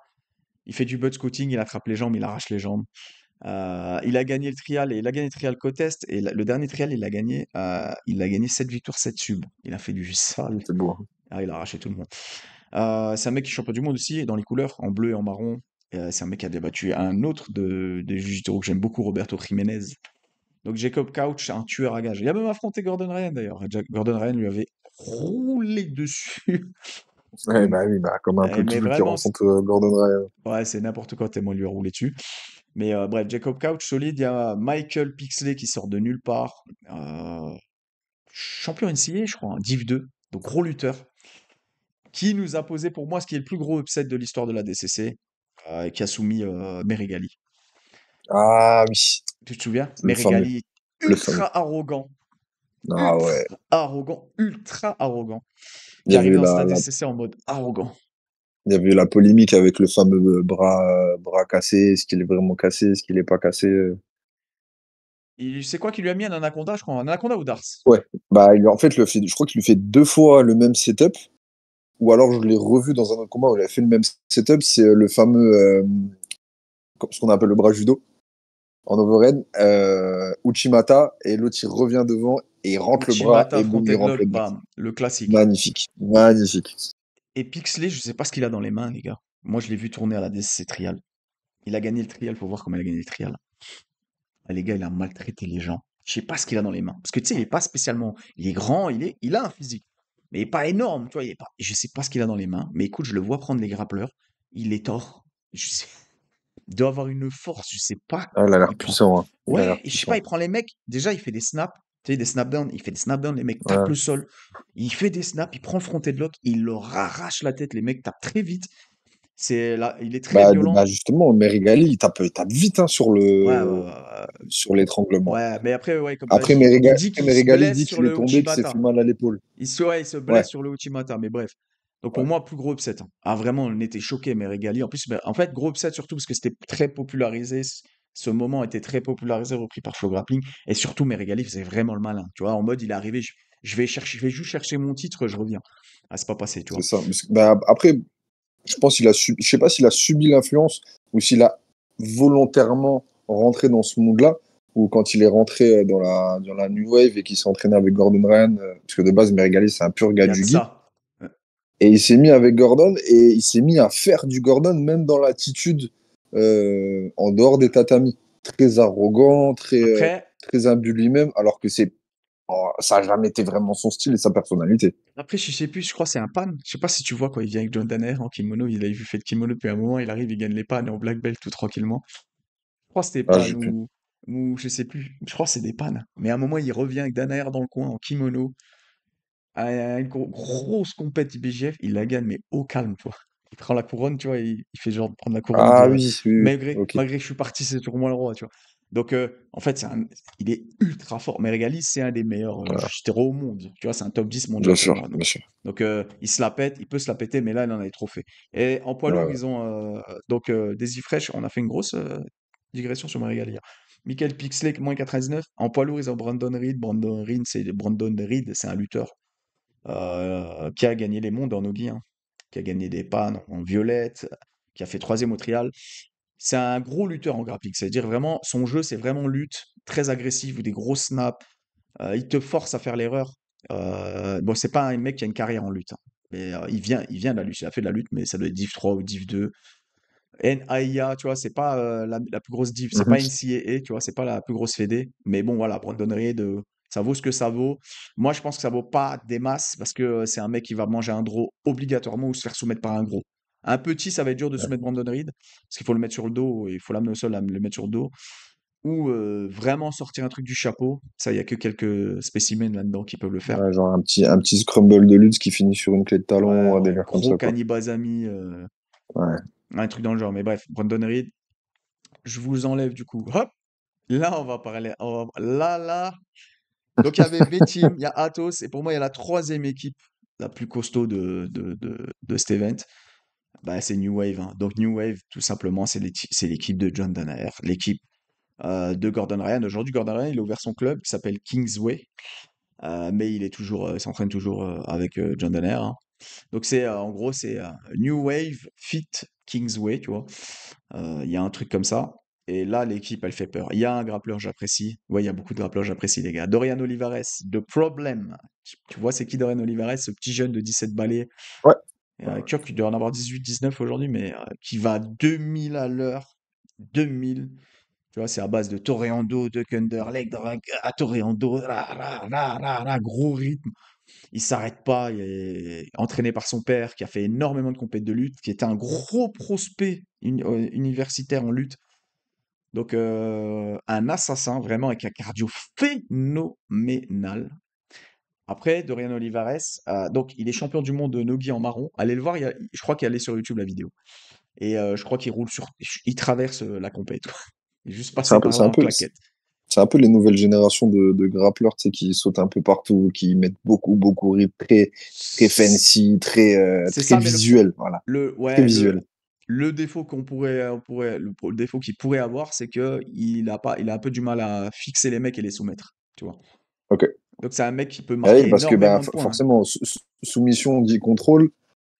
il fait du butt scouting, il attrape les jambes, il arrache les jambes. Il a gagné le trial, et il a gagné le trial Cotest, et le dernier trial, il a gagné 7 victoires, 7 subs. Il a fait du sale. C'est beau, hein. Ah, il a arraché tout le monde. C'est un mec qui est champion du monde aussi, dans les couleurs, en bleu et en marron. C'est un mec qui a débattu un autre des Jiu-Jitsu que j'aime beaucoup, Roberto Jiménez. Donc Jacob Couch, un tueur à gages. Il a même affronté Gordon Ryan d'ailleurs. Gordon Ryan lui avait roulé dessus. Ouais, bah oui, bah, comme un peu Mais tout qui vraiment, rencontre Gordon Ryan. ouais, c'est n'importe quoi tellement il lui a roulé dessus. Mais bref, Jacob Couch, solide. Il y a Michael Pixley qui sort de nulle part. Champion NCAA, je crois, hein, Div 2. Donc gros lutteur. Qui nous a posé pour moi ce qui est le plus gros upset de l'histoire de la DCC. Qui a soumis Merigali. Ah oui, Tu te souviens? le fameux, Merigali, le fameux. Ah ouais. ultra arrogant, Il y qui arrive avait dans cette ADCC en mode arrogant. il y avait la polémique avec le fameux bras cassé. Est-ce qu'il est vraiment cassé? Est-ce qu'il est pas cassé? C'est quoi qui lui a mis un anaconda, je crois? Un anaconda ou Dars? Ouais. Bah, en fait, je crois qu'il lui fait 2 fois le même setup. Ou alors, je l'ai revu dans un autre combat où il a fait le même setup. C'est le fameux, ce qu'on appelle le bras judo en overhead. Uchimata. Et l'autre, il revient devant et il rentre le bras Uchimata, et boum, il fronted rentre lock, le bras. bam, le classique. Magnifique. Magnifique. Et Pixley, je sais pas ce qu'il a dans les mains, les gars. Moi, je l'ai vu tourner à la DCC Trial. Il a gagné le trial, faut voir comment il a gagné le trial. Ah, les gars, il a maltraité les gens. Je sais pas ce qu'il a dans les mains. Parce que tu sais, il est pas spécialement. Il est grand, il a un physique. Mais il est pas énorme, tu vois. Je sais pas ce qu'il a dans les mains. Mais écoute, je le vois prendre les grappleurs. Il est tort. Je sais. Il doit avoir une force, je sais pas. Ah, il a l'air Il prend. puissant, hein. Il a l'air Ouais, et je sais pas, puissant. il prend les mecs. Déjà, il fait des snaps. Tu sais, des snap-downs. Il fait des snap-downs, les mecs tapent Ouais. le sol. Il fait des snaps, il prend le fronted lock, il leur arrache la tête. Les mecs tapent très vite. C'est là, il est très Bah violent. justement, Merigali, il tape vite, hein, Ouais, ouais, ouais, ouais. sur l'étranglement. Ouais, mais après, ouais, comme tu as Après, dit, il dit qu'il se Merigali blesse dit sur qu'il est le tombé, qu'il s'est Uchimata. fait mal à l'épaule. Ouais, il se Ouais, blesse sur le Uchimata, mais bref. Donc pour ouais, moi, plus gros upset, hein. Ah, vraiment, on était choqués, mais Régali. En plus, en fait, gros upset surtout parce que c'était très popularisé. Ce moment était très popularisé, repris par Flow Grappling. Et surtout, Meregali faisait vraiment le malin. Tu vois, en mode, il est arrivé, je vais juste chercher mon titre, je reviens. Ah, c'est pas passé, tu c'est vois. ça. Bah, après, je sais pas s'il a subi l'influence ou s'il a volontairement rentré dans ce monde-là, ou quand il est rentré dans la New Wave et qu'il s'est entraîné avec Gordon Ryan, parce que de base, Merigali, c'est un pur Il gars y a de du gi. ça. Et il s'est mis avec Gordon et il s'est mis à faire du Gordon, même dans l'attitude en dehors des tatamis. Très arrogant, Après, très imbu de lui-même, alors que ça n'a jamais été vraiment son style et sa personnalité. après, je sais plus, je crois que c'est un pan. Je sais pas si tu vois quand il vient avec John Danner en kimono, il a vu fait le kimono depuis un moment, il arrive, il gagne les pannes en black belt tout tranquillement. Je crois que c'était Ah, pan j'ai pu. ou je sais plus. Je crois que c'est des pannes. Mais à un moment, il revient avec Danner dans le coin en kimono. À une grosse compète IBJF, il la gagne, mais au calme, tu vois. Il prend la couronne, tu vois, il fait genre de prendre la couronne, il dit Ah oui, oui, oui. Ok. malgré que je suis parti, c'est toujours moi le roi, tu vois. Donc, en fait, il est ultra fort. Meregali, c'est un des meilleurs Ouais, stéros au monde. Tu vois, c'est un top 10 bien mondial pour sûr, moi. Donc, bien sûr. donc il se la pète, il peut se la péter, mais là, il en a les trophées. Et en poids Ouais, lourd, ouais. ils ont donc Daisy Fresh, on a fait une grosse digression sur Meregali, hein. Michael Pixley, moins 99. En poids lourd, ils ont Brandon Reed. Brandon Reed, c'est un lutteur qui a gagné les mondes en nogi, hein, qui a gagné des pannes en violette, qui a fait troisième au trial. C'est un gros lutteur en grappling, c'est-à-dire vraiment, son jeu, c'est vraiment lutte, très agressif, ou des gros snaps. Il te force à faire l'erreur. Bon, c'est pas un mec qui a une carrière en lutte, hein, mais il vient de la lutte, il a fait de la lutte, mais ça doit être Div 3 ou Div 2. NAIA, tu vois, c'est pas la plus grosse div, c'est Mhm. pas NCAA, tu vois, c'est pas la plus grosse fédé. Mais bon, voilà, Brandon Reed, ça vaut ce que ça vaut. Moi, je pense que ça vaut pas des masses parce que c'est un mec qui va manger un draw obligatoirement ou se faire soumettre par un gros. Un petit, ça va être dur de Ouais, soumettre Brandon Reed parce qu'il faut le mettre sur le dos, il faut l'amener au sol, le mettre sur le dos. Ou vraiment sortir un truc du chapeau. Ça, il y a que quelques spécimens là-dedans qui peuvent le faire. ouais, genre un petit scramble de lutte qui finit sur une clé de Ouais, talon ou un ouais, délire comme gros ça, quoi. cannibazami, Ouais. un truc dans le genre. Mais bref, Brandon Reed, je vous enlève du coup. Hop! Là, on va parler. Là. Donc, il y avait B-Team, il y a Athos, et pour moi, il y a la troisième équipe la plus costaud de cet event. Bah, c'est New Wave, hein. Donc, New Wave, tout simplement, c'est l'équipe de John Danaher, l'équipe de Gordon Ryan. Aujourd'hui, Gordon Ryan, il a ouvert son club qui s'appelle Kingsway, mais il s'entraîne toujours avec John Danaher, hein. Donc, en gros, c'est New Wave Fit Kingsway, tu vois. Il y a un truc comme ça. Et là, l'équipe, elle fait peur. Il y a un grappleur, j'apprécie. Ouais, il y a beaucoup de grappleurs, j'apprécie, les gars. Dorian Olivares, The Problem. Tu vois, c'est qui Dorian Olivares, ce petit jeune de 17 balais, Ouais. tu vois, qui doit en avoir 18, 19 aujourd'hui, mais qui va à 2000 à l'heure. 2000. Tu vois, c'est à base de toréando, de Thunder, leg drag, à toréando, gros rythme. Il s'arrête pas, il est entraîné par son père qui a fait énormément de compétitions de lutte, qui était un gros prospect universitaire en lutte. Donc un assassin vraiment avec un cardio phénoménal. Après, Dorian Olivares, donc il est champion du monde de Nogi en marron. Allez le voir, je crois qu'il est sur YouTube la vidéo. Et je crois qu'il roule il traverse la compète, quoi. Il est juste C'est passé un peu, par c'est là un en peu, claquette. c'est un peu les nouvelles générations de grappleurs, tu sais, qui sautent un peu partout, qui mettent beaucoup, beaucoup de rythme, très, très fancy, très, C'est très ça, mais visuel, voilà. Très ouais, visuel. le défaut le défaut qu'il pourrait avoir, c'est que il a un peu du mal à fixer les mecs et les soumettre, tu vois. Ok. Donc c'est un mec qui peut Ah oui, marquer parce que bah, énormément de points, hein. forcément, soumission dit contrôle.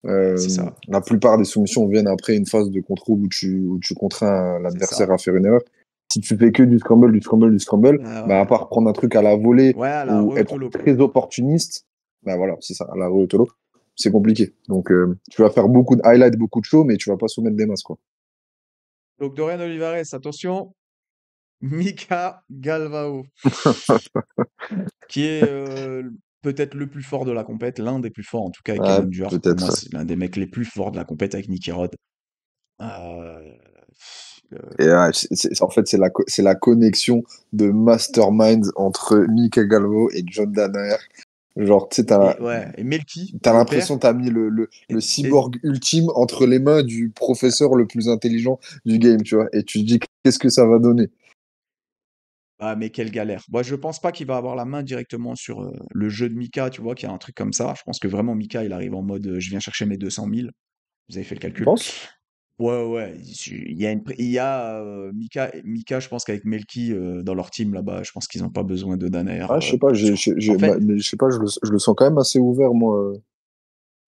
C'est ça, La plupart des soumissions viennent après une phase de contrôle où tu contrains c'est l'adversaire ça. à faire une erreur. Si tu fais que du scramble, du scramble, du scramble, Ouais, bah, à ouais. part prendre un truc à la volée Ouais, à la ou être Ruotolo, quoi. très opportuniste, bah voilà, c'est ça, à la Ruotolo, c'est compliqué. Donc, tu vas faire beaucoup de highlights, beaucoup de shows, mais tu vas pas soumettre des masses, quoi. Donc Dorian Olivares, attention, Mika Galvao, qui est peut-être le plus fort de la compète, l'un des plus forts en tout cas avec Ouais, Kevin Duarte. Pour moi, peut-être. c'est l'un des mecs les plus forts de la compète avec Nicky Rod. Euh, Et en fait, c'est la connexion de mastermind entre Mika Galvo et John Danaher. Genre, tu sais, et ouais, et Melky, t'as le l'impression père, que t'as mis le, et, le et- cyborg ultime entre les mains du professeur le plus intelligent du game, tu vois. Et tu te dis, qu'est-ce que ça va donner? ah, mais quelle galère. Moi, je pense pas qu'il va avoir la main directement sur le jeu de Mika, tu vois, qu'il y a un truc comme ça. Je pense que vraiment Mika, il arrive en mode je viens chercher mes 200 000. Vous avez fait le Tu calcul. penses? Ouais, ouais, il y a Mika, je pense qu'avec Melki dans leur team là-bas, je pense qu'ils n'ont pas besoin de Danaher. Ah, je sais pas, En fait, mais je sais pas, je le sens quand même assez ouvert, moi,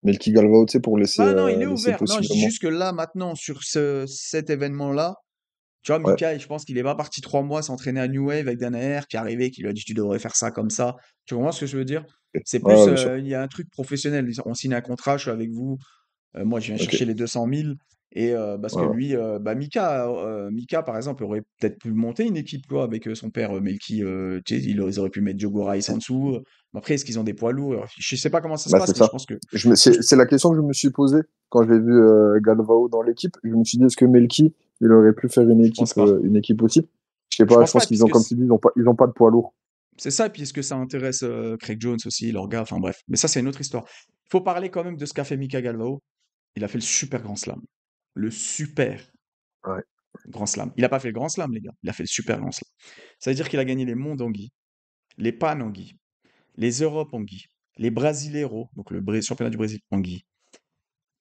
Melky Galvao, tu sais, pour laisser, ah non, il est laisser ouvert. Non, je dis possiblement. juste que là, maintenant, sur cet événement-là, tu vois, Ouais, Mika, je pense qu'il est pas parti 3 mois s'entraîner à New Wave avec Danaher, qui est arrivé, qui lui a dit tu devrais faire ça comme ça. Tu comprends ce que je veux dire? ok. C'est Ouais, plus, ouais, bien sûr. il y a un truc professionnel. On signe un contrat, je suis avec vous. Moi, je viens Ok, chercher les 200 000 et parce ouais, que ouais. lui, bah, Mika, par exemple, aurait peut-être pu monter une équipe, tu vois, avec son père Melki. Tu sais, ils auraient pu mettre Diogo Rice en dessous. Mais après, est-ce qu'ils ont des poids lourds? Je sais pas comment ça se Bah, passe, c'est mais je ça. pense que C'est la question que je me suis posée quand j'ai vu Galvao dans l'équipe. Je me suis dit, est-ce que Melki, il aurait pu faire une je pense équipe, pas. une équipe aussi? Je sais Je pas, je pense pense pas, qu'ils ont, puisque comme tu dis, ils ont pas de poids lourd. c'est ça, et puis est-ce que ça intéresse Craig Jones aussi, leur gars, enfin bref. Mais ça, c'est une autre histoire. Il faut parler quand même de ce qu'a fait Mika Galvao. Il a fait le super grand slam. Le super. Ouais. Grand Slam. Il a pas fait le Grand Slam, les gars. Il a fait le super Grand Slam. Ça veut dire qu'il a gagné les mondes en Guy, les Pan en Guy, les Europes en Guy, les Brasileiros, donc le championnat du Brésil en Guy,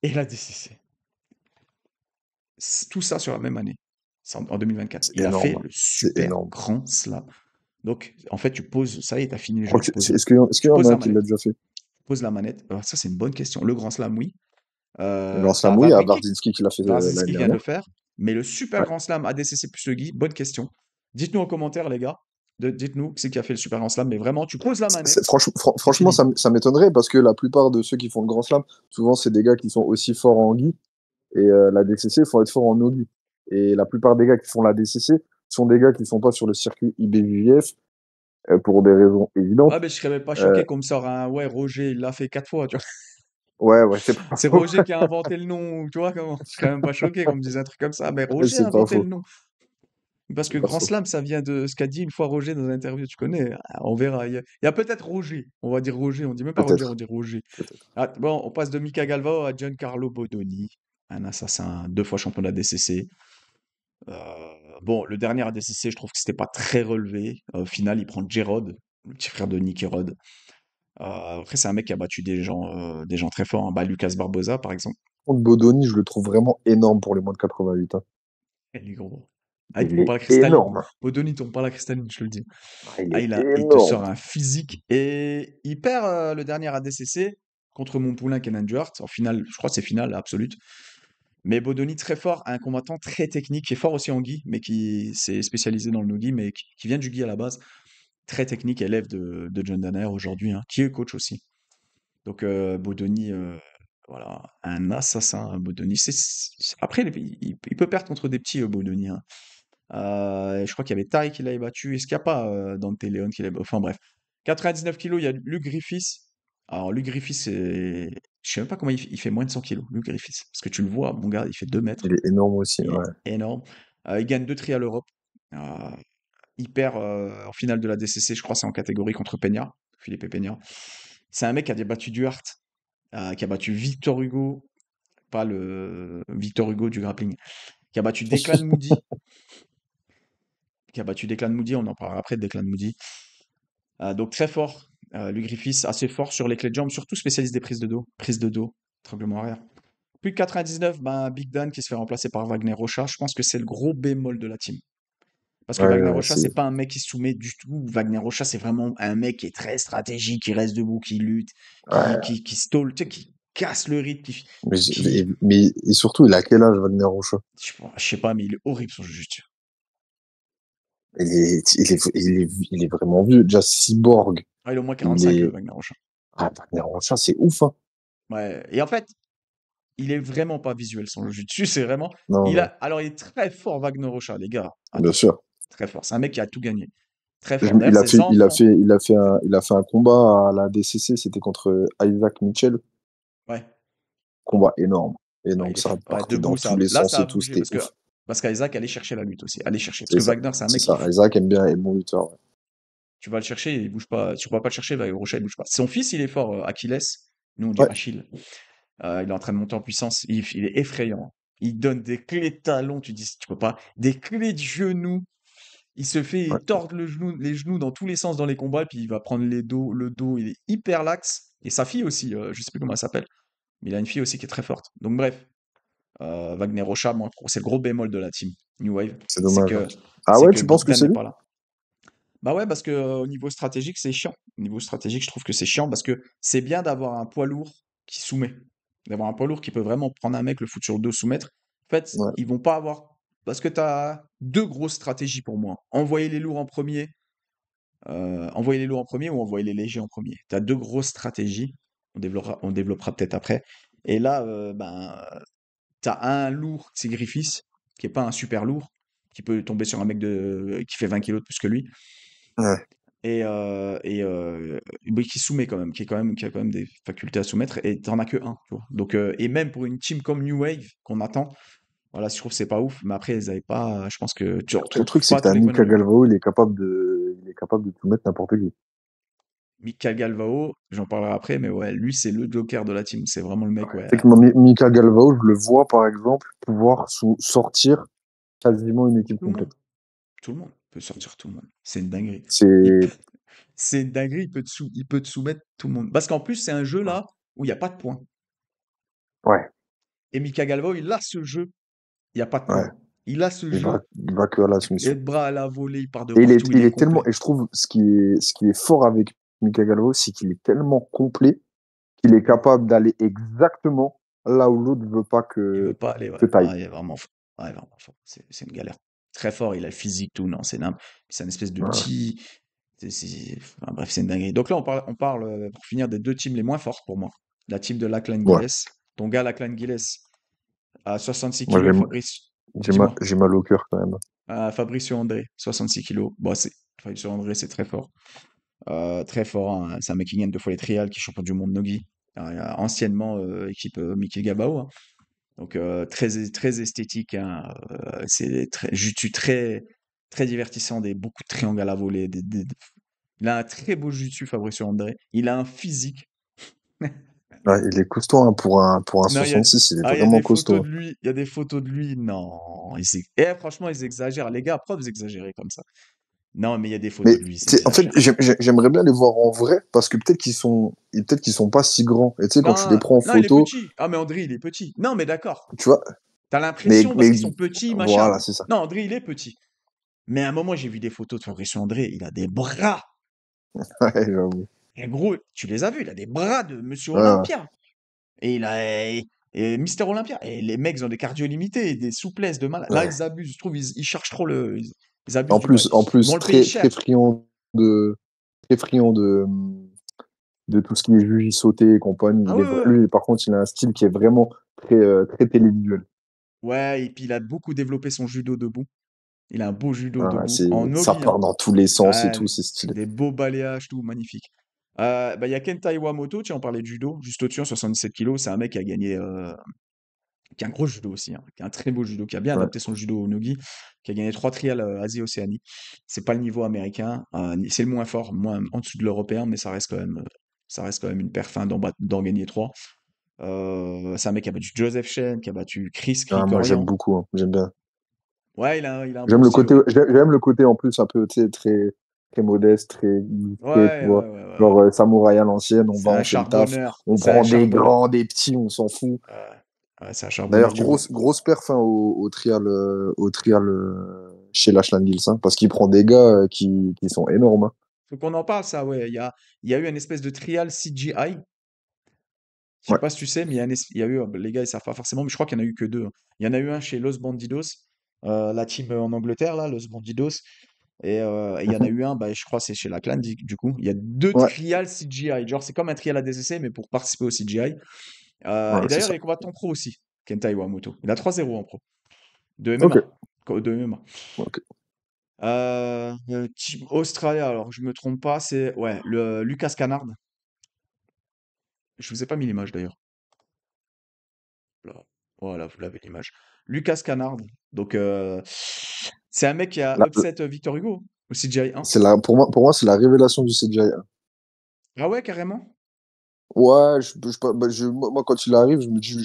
et la DCC. Tout ça sur la même année. C'est en 2024. C'est Il a fait énorme. le C'est super énorme. Grand Slam. Donc, en fait, tu poses, ça y est, t'as fini le Je crois jeu, que est-ce qu'il tu y en poses a la un qui l'a manette. déjà fait? Tu poses la manette. Alors, ça, c'est une bonne question. Le Grand Slam, oui. Le Grand T'as Slam, oui, il y a Wawrinki, Wawrinski qui l'a fait l'année Brzezinski qui vient de le dernière. faire. Mais le super Ouais. Grand Slam ADCC plus le Guy, bonne question. Dites-nous en commentaire, les gars. Dites-nous qui c'est qui a fait le super Grand Slam. Mais vraiment, tu poses la manette, c'est Franchement, fini. ça m'étonnerait parce que la plupart de ceux qui font le Grand Slam, souvent, c'est des gars qui sont aussi forts en Guy. Et la DCC, il faut être fort en Ogi. Et la plupart des gars qui font la DCC sont des gars qui sont pas sur le circuit IBJJF pour des raisons évidentes. Ouais, mais je serais même pas Euh, choqué qu'on me sort un ouais, Roger, il l'a fait 4 fois, tu vois. ouais, c'est pas C'est faux. Roger qui a inventé le nom, tu vois comment? Je serais même pas choqué qu'on me dise un truc comme ça. Mais Roger a C'est pas inventé le faux. nom. Parce que C'est pas Grand faux. Slam, ça vient de ce qu'a dit une fois Roger dans une interview, tu connais? Ah, on verra. Il y a peut-être Roger. On va dire Roger. On dit même pas Roger, on Peut-être. dit Roger. Peut-être. Ah, bon, on passe de Mika Galvao à Giancarlo Bodoni, un assassin, 2 fois champion de la DCC. Bon, le dernier ADCC, je trouve que c'était pas très relevé. Au final, il prend Jerod, le petit frère de Nicky Rod. Après, c'est un mec qui a battu des gens très forts, hein. Bah, Lucas Barbosa, par exemple. Contre Bodoni, je le trouve vraiment énorme pour les moins de 88 ans. Il est gros. Ah, il Il tombe est pas la cristalline. énorme. Bodoni tombe pas la cristalline, je te le dis. Ah, il Ah, est il te énorme. sort un physique et il perd le dernier ADCC contre mon poulain Kenan Duarte. En finale, je crois que c'est finale absolue. Mais Bodoni, très fort, un combattant très technique, qui est fort aussi en gi, mais qui s'est spécialisé dans le no-gi, mais qui vient du gi à la base. Très technique, élève de John Danaher aujourd'hui, hein, qui est coach aussi. Donc Bodoni, voilà, un assassin, Bodoni. Après, il peut perdre contre des petits, Bodoni, hein. Je crois qu'il y avait Tai qui l'avait battu. Est-ce qu'il n'y a pas Dante Leon qui l'avait... Enfin bref. 99 kilos, il y a Luc Griffiths. Alors Luc Griffiths, je sais même pas comment il fait moins de 100 kilos, Luc Griffiths. Parce que tu le vois, mon gars, il fait 2 mètres. Il est énorme aussi. Il est Ouais. énorme. Il gagne 2 trials Europe. Euh, il perd en finale de la DCC, je crois, c'est en catégorie contre Peña, Philippe Peña. C'est un mec qui a battu Duarte, qui a battu Victor Hugo, pas le Victor Hugo du grappling, qui a battu Declan Moody, on en parlera après de Declan Moody. Donc très fort, Luc Griffiths, assez fort sur les clés de jambes, surtout spécialiste des prises de dos, tremblement arrière. Plus de 99, ben, Big Dan qui se fait remplacer par Wagner Rocha. Je pense que c'est le gros bémol de la team. Parce que Ouais, Wagner ouais, Rocha, c'est pas un mec qui se soumet du tout. Wagner Rocha, c'est vraiment un mec qui est très stratégique, qui reste debout, qui lutte, ouais. qui stole, tu sais, qui casse le rythme, Et surtout, il a quel âge, Wagner Rocha? je sais pas, mais il est horrible son jujutsu. Il est vraiment vieux. Déjà, Cyborg, Ah, il a au moins il 45, est. Wagner Rocha. Ah, Wagner Rocha, c'est ouf, hein. Ouais. Et en fait, il est vraiment pas visuel son jujutsu, c'est vraiment. Non, non, Alors, il est très fort, Wagner Rocha, les gars. bien Attention, sûr. très fort. C'est un mec qui a tout gagné. Très fort. D'ailleurs, Il a ses fait, enfants. il a fait un combat à la DCC, c'était contre Isaac Mitchell. Ouais. Combat énorme. Ouais, Énorme. il est Ça fort. Ouais, partait dans debout, tous les là, sens ça a et tout, bougé c'était ouf. parce qu'Isaac allait chercher la lutte aussi. Allait chercher. Parce C'est que ça. Wagner, c'est un C'est mec qui ça. Isaac aime bien, est bon lutteur. Ouais. tu vas le chercher, il bouge pas. Tu pourras pas le chercher, Rocha, il bouge pas. Son fils, il est fort, Achilles. Nous, on dit Ouais. Achille. Il est en train de monter en puissance. Il est effrayant. Il donne des clés de talon. Tu dis, tu peux pas. Des clés de genoux. Il se fait Ouais. tordre les genoux dans tous les sens dans les combats. Et puis il va prendre le dos. Il est hyper lax. Et sa fille aussi, je sais plus comment elle s'appelle. Mais il a une fille aussi qui est très forte. Donc bref, Wagner Rocha, moi, c'est le gros bémol de la team New Wave. C'est dommage. Hein. Ah C'est ouais, que tu penses Big que Dan c'est n'est lui? pas là. Bah ouais, parce que au niveau stratégique, c'est chiant. Au niveau stratégique, je trouve que c'est chiant parce que c'est bien d'avoir un poids lourd qui soumet. D'avoir un poids lourd qui peut vraiment prendre un mec, le foutre sur le dos, soumettre. En fait, Ouais. ils vont pas avoir. Parce que tu as deux grosses stratégies pour moi. Envoyer les lourds en premier, envoyer les lourds en premier ou envoyer les légers en premier. Tu as deux grosses stratégies. On développera peut-être après. Et là, ben, tu as un lourd, c'est Griffiths, qui est pas un super lourd, qui peut tomber sur un mec qui fait 20 kilos de plus que lui Ouais. mais qui soumet quand même, qui a quand même des facultés à soumettre, et t'en as que un, tu vois. Donc, et même pour une team comme New Wave qu'on attend, voilà, je trouve que c'est pas ouf, mais après, ils avaient pas, je pense que tu Après, le truc, retrouves c'est pas que tous t'as les coins de Mika rue. Galvao, il est capable de tout mettre n'importe qui. Mika Galvao, j'en parlerai après, mais ouais, lui, c'est le joker de la team, c'est vraiment le mec, ouais. Fait que Mika Galvao, je le vois, par exemple, pouvoir sortir quasiment une équipe Tout le monde. complète. Tout le monde peut sortir tout le monde. C'est une dinguerie. Il peut- C'est C'est une dinguerie, il peut te soumettre tout le monde. Parce qu'en plus, c'est un jeu là où il n'y a pas de points. ouais, Et Mika Galvao, il a ce jeu, il n'y a pas de ouais. points. Il a ce jeu, Il va que à la et soumission. de bras à la volée, il part de Et partout, il il est est tellement, complet. et je trouve ce qui est fort avec Mika Galvao, c'est qu'il est tellement complet qu'il est Mm. capable d'aller exactement là où l'autre veut pas Il veut pas aller, ouais. que t'ailles. Ah, il est vraiment fort. Ouais, vraiment fort. C'est une galère. Très fort, il a le physique, tout, non, c'est nimp. C'est un espèce de Ouais, petit. Enfin, bref, c'est une dinguerie. Donc là, on parle pour finir des deux teams les moins fortes pour moi. La team de Lachlan ouais. Gilles. Ton gars, Lachlan Gilles, à 66 Moi, kilos, Fabrice, dis-moi. j'ai mal au cœur quand même. Fabricio André, 66 kilos. Bon, Fabricio André, c'est très fort. Très fort, hein. C'est un mec qui gagne deux fois les trials, qui est champion du monde Nogi. Anciennement, équipe Mikel Gabao, hein. Donc, très esthétique, hein. C'est très, jiu-jitsu très divertissant, beaucoup de triangles à la volée. Il a un très beau jiu-jitsu, Fabricio André. Il a un physique. Ouais, il est costaud hein, pour un Non, 66, il est il y a vraiment des photos costaud. de lui. Il y a des photos de lui. Non, franchement, ils exagèrent. Les gars, pourquoi vous exagérez comme ça? Non, mais il y a des photos Mais de lui, ils en fait, exagèrent. j'aimerais bien les voir en vrai parce que peut-être qu'ils sont pas si grands. Et tu sais, quand tu les Non, prends en non, il est photo, petit. Ah, mais André, il est petit. Non, mais d'accord. tu vois, T'as l'impression parce mais qu'ils sont petits, machin. voilà, c'est ça. Non, André, il est petit. Mais à un moment, j'ai vu des photos de Fabrice André, il a des bras. Ouais, j'avoue. Et gros, tu les as vus, il a des bras de Monsieur Ouais, ouais. Olympia. Et Mister Olympia. Et les mecs, ils ont des cardio limités, des souplesses de malade. Là, Ouais. ils abusent, je trouve, ils cherchent trop ils abusent du bail. En Ils vont plus, le payer cher. de, très friand de tout ce qui est jiu sauté et compagnie. Ah ouais, ouais, ouais. Lui, par contre, il a un style qui est vraiment très télévisuel. Ouais, et puis il a beaucoup développé son judo debout. Il a un beau judo Ouais, debout. En ça nogi, hein. part dans tous les sens et Ouais, tout, c'est stylé. des beaux balayages, tout, magnifique. Bah, il y a Kenta Iwamoto, tiens, on parlait de judo, juste au-dessus, en 77 kilos. C'est un mec qui a gagné, qui a un gros judo aussi, hein, qui a un très beau judo, qui a bien Ouais. adapté son judo au nogi, qui a gagné 3 trials Asie-Océanie. C'est pas le niveau américain, c'est le moins fort, moins en dessous de l'européen, mais ça reste quand même une perf hein, d'en gagner trois. C'est un mec qui a battu Joseph Chen, qui a battu Chris Ah, moi, j'aime Krikorian. beaucoup, hein, j'aime bien. Ouais, il a un bon style, ouais. J'aime le côté en plus un peu, tu sais, très modeste, très discret, tu Ouais, vois. ouais, ouais, ouais, Genre ouais. samouraï à l'ancienne, on C'est va, un on fait le taf, charbonneur. on C'est un prend des charbonneur. grands, des petits, on s'en fout. Ouais, ouais, c'est un charbonneur. D'ailleurs, grosse perf hein, au trial chez Lachlan Gilles, hein, parce qu'il prend des gars qui sont énormes. Hein. Faut qu'on en parle, ça, ouais. Il y a eu une espèce de trial CGI. Je sais Ouais. pas si tu sais, mais il y a eu, les gars, ils savent pas forcément, mais je crois qu'il y en a eu que deux, hein. Il y en a eu un chez Los Bandidos, la team en Angleterre, là, Los Bandidos. Et il y en a Mhm. eu un, bah, je crois, c'est chez la clan, du coup. Il y a deux Ouais, trials CGI. Genre, c'est comme un trial ADCC, mais pour participer au CGI. Et ouais, c'est d'ailleurs, il ça. est combattant pro aussi, Kenta Iwamoto. Il a 3-0 en pro, de Ok. MMA. De MMA. Ok. Team Australia, alors, je me trompe pas, c'est, ouais, le Lucas Canard. Je vous ai pas mis l'image d'ailleurs. Voilà, voilà, vous l'avez l'image. Lucas Canard. Donc, c'est un mec qui a Là, upset Victor Hugo au CGI 1. pour moi, c'est la révélation du CGI. Ah ouais, carrément? Ouais, moi, quand il arrive, je me dis,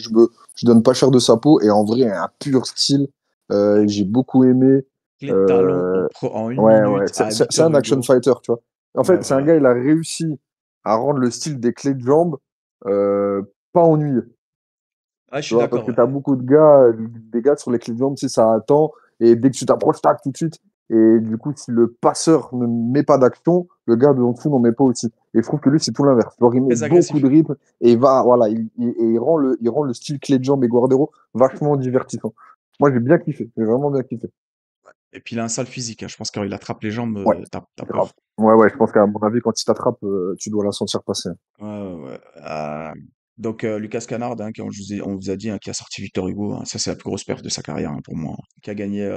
je donne pas cher de sa peau. Et en vrai, un pur style. Avec J'ai beaucoup aimé. clé de talon Euh, en une ouais. minute à C'est Victor un action Hugo. fighter, tu vois. En Ouais, fait, ouais, c'est un ouais. gars, il a réussi à rendre le style des clés de jambes euh, pas ennuyeux. Ah, je Tu suis vois, parce d'accord, que ouais. t'as beaucoup de gars, des gars sur les clés de jambes, tu sais, ça attend. Et dès que tu t'approches, tac, tout de suite. Et du coup, si le passeur ne met pas d'action, le gars de en dessous n'en met pas aussi. Et je trouve que lui, c'est tout l'inverse. Genre, il met Très beaucoup de agressif. rythme et voilà, il rend le style clé de jambe et Guardero vachement divertissant. Moi, j'ai bien kiffé. J'ai vraiment bien kiffé. Et puis il a un sale physique, hein. Je pense que quand il attrape les jambes, Ouais, t'as grave. peur. Ouais, je pense qu'à mon avis, quand il t'attrape, tu dois la sentir passer. Ouais, ouais, ouais. Donc, Lucas Canard, hein, on vous a dit, hein, qui a sorti Victor Hugo, hein. Ça, c'est la plus grosse perte de sa carrière, hein, pour moi, hein. Qui a gagné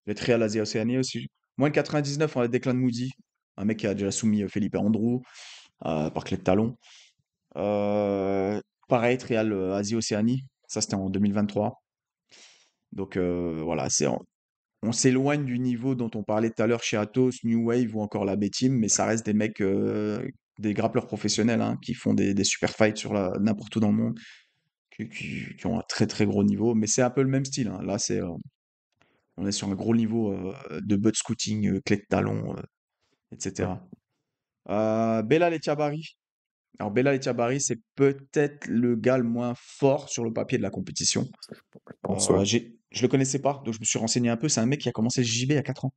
le Trial Asia Océanie aussi. Moins de 99, on a Declan Moody, un mec qui a déjà soumis Felipe Andrew par clé de talon. Pareil, Trial Asie Océanie, ça c'était en 2023. Donc voilà, on s'éloigne du niveau dont on parlait tout à l'heure chez Atos, New Wave ou encore la B-Team, mais ça reste des mecs, des grappleurs professionnels hein, qui font des super fights sur n'importe où dans le monde, qui ont un très très gros niveau, mais c'est un peu le même style, hein. Là, On est sur un gros niveau de butt scooting, clé de talon, Ouais, etc. Belal Etiabari. Alors Belal Etiabari, c'est peut-être le gars le moins fort sur le papier de la compétition. je pense, ouais. Je le connaissais pas, donc je me suis renseigné un peu. C'est un mec qui a commencé le JB à 4 ans.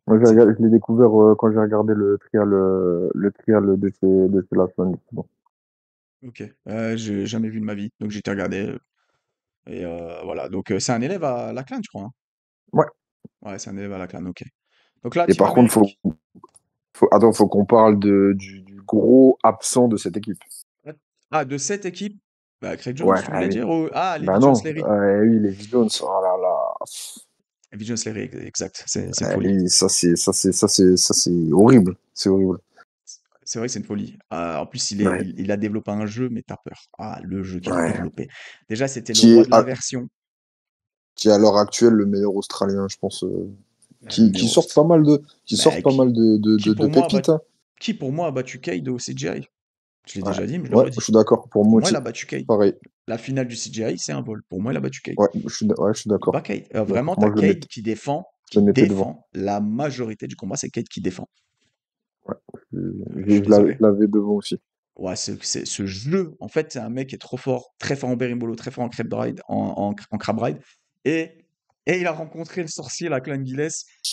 Moi, C'est fou. je l'ai découvert quand j'ai regardé le trial de chez Lafon, justement. Ok. J'ai jamais vu de ma vie, donc j'ai été regarder. Et voilà. Donc c'est un élève à la CLAN, je crois, hein. Ouais. Ouais, c'est un élève à la CLAN, ok. Donc là, Et Team par contre, Amérique. attends, faut qu'on parle du gros absent de cette équipe. Ah, de cette équipe, bah, Craig Jones, Ouais, tu voulais allez. dire? Ah, Ben Levi Jones non, Larry. oui, les Jones, oh là là. Levi Jones Larry, exact. C'est une folie. Lui, c'est horrible. C'est horrible. C'est vrai que c'est une folie. En plus, Ouais. il a développé un jeu, mais t'as peur. Ah, le jeu qu'il a Ouais. développé. Déjà, c'était le Qui roi est, de l'inversion. qui est à l'heure actuelle le meilleur Australien, je pense, Le qui meilleur sortent pas mal bah, pas mal de pour moi, pépites, hein. qui pour moi a battu Cade au CGI? Je l'ai Ouais, déjà dit, mais je le ouais, je redis. suis d'accord. Pour Pour moi moi, il aussi, a battu Cade. pareil. La finale du CGI, c'est un vol. Pour moi, il a battu Cade. Ouais, je suis Il bat d'accord. Cade. D'accord. Vraiment, t'as Moi, Cade je le mettais devant. la majorité du combat, c'est Cade qui défend. Ouais, je, Je suis je désolé. l'avais devant aussi. Ouais, ce jeu, en fait, c'est un mec qui est trop fort, très fort en berimbolo, très fort en crab ride, en crab ride. Et, et il a rencontré le sorcier, la Clan Gilles.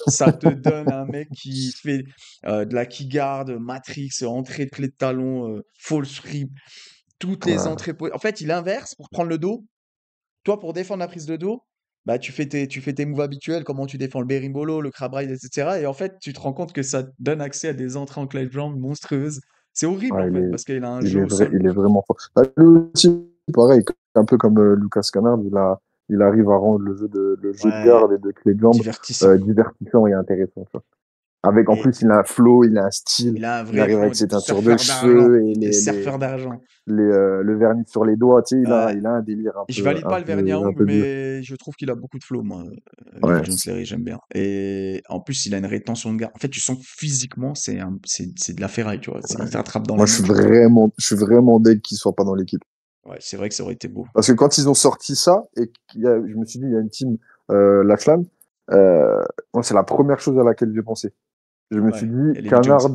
Ça te donne un mec qui fait de la keyguard, Matrix, entrée de clé de talon, false rip, toutes les Ouais, entrées. En fait, il inverse pour prendre le dos. Toi, pour défendre la prise de dos, bah, tu fais tes moves habituels, comment tu défends le berimbolo, le crab ride, etc. Et en fait, tu te rends compte que ça te donne accès à des entrées en clé de jambe monstrueuses. C'est horrible, en ouais, fait, parce qu'il a un jeu au sol. il est vraiment fort. Bah, lui aussi, pareil, un peu comme Lucas Canard, il arrive à rendre le jeu de Ouais, garde et de clé de jambe divertissant. divertissant et intéressant. Tu vois. Avec en Et plus, il a un flow, il a un style, il a un il vrai arrive flow avec de ses teintures de surfeur d'argent. cheveux et Des surfeurs d'argent. le vernis sur les doigts. Tu sais, Euh, il a un délire je valide pas le vernis à un ongles, peu bizarre. mais je trouve qu'il a beaucoup de flow, moi, Levi Ouais. Jones Larry, j'aime bien. Et en plus, il a une rétention de garde. En fait, tu sens que physiquement, c'est de la ferraille, tu vois. Il t'attrape dans Moi, les mains, tu... je suis vraiment deg qu'il soit pas dans l'équipe. Ouais, c'est vrai que ça aurait été beau. Parce que quand ils ont sorti ça, je me suis dit, il y a une team, la Flamme, moi, c'est la première chose à laquelle j'ai pensé. Je me suis Ouais, dit, et Levi Jones. Canard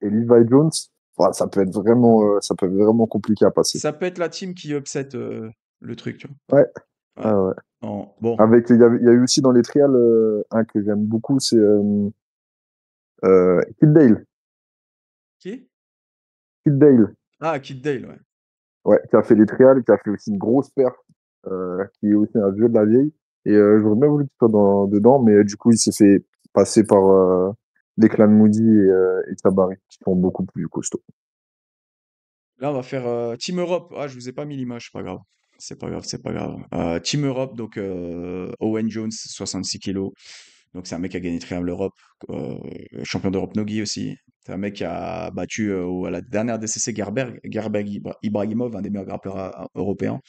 et Levi Jones, voilà, ça peut être vraiment compliqué à passer. Ça peut être la team qui upset le truc, tu Ouais, vois. Ouais. ah ouais. Bon. Avec, il y a eu aussi dans les trials, un que j'aime beaucoup, c'est Kid Dale. Qui? Kid Dale, Ah, Kid Dale, ouais. ouais, qui a fait les trials, qui a fait aussi une grosse perf, qui est aussi un vieux de la vieille. Et j'aurais bien voulu qu'il soit dedans, mais du coup, il s'est fait passer par Declan Moody et Tabari, qui sont beaucoup plus costauds. Là, on va faire Team Europe. Ah, je vous ai pas mis l'image, c'est pas grave. C'est pas grave, c'est pas grave. Team Europe, donc Owen Jones, 66 kilos. Donc c'est un mec qui a gagné Triangle Europe, euh, champion d'Europe Nogi aussi. C'est un mec qui a battu à la dernière DCC Ibrahimov, un des meilleurs grappleurs européens,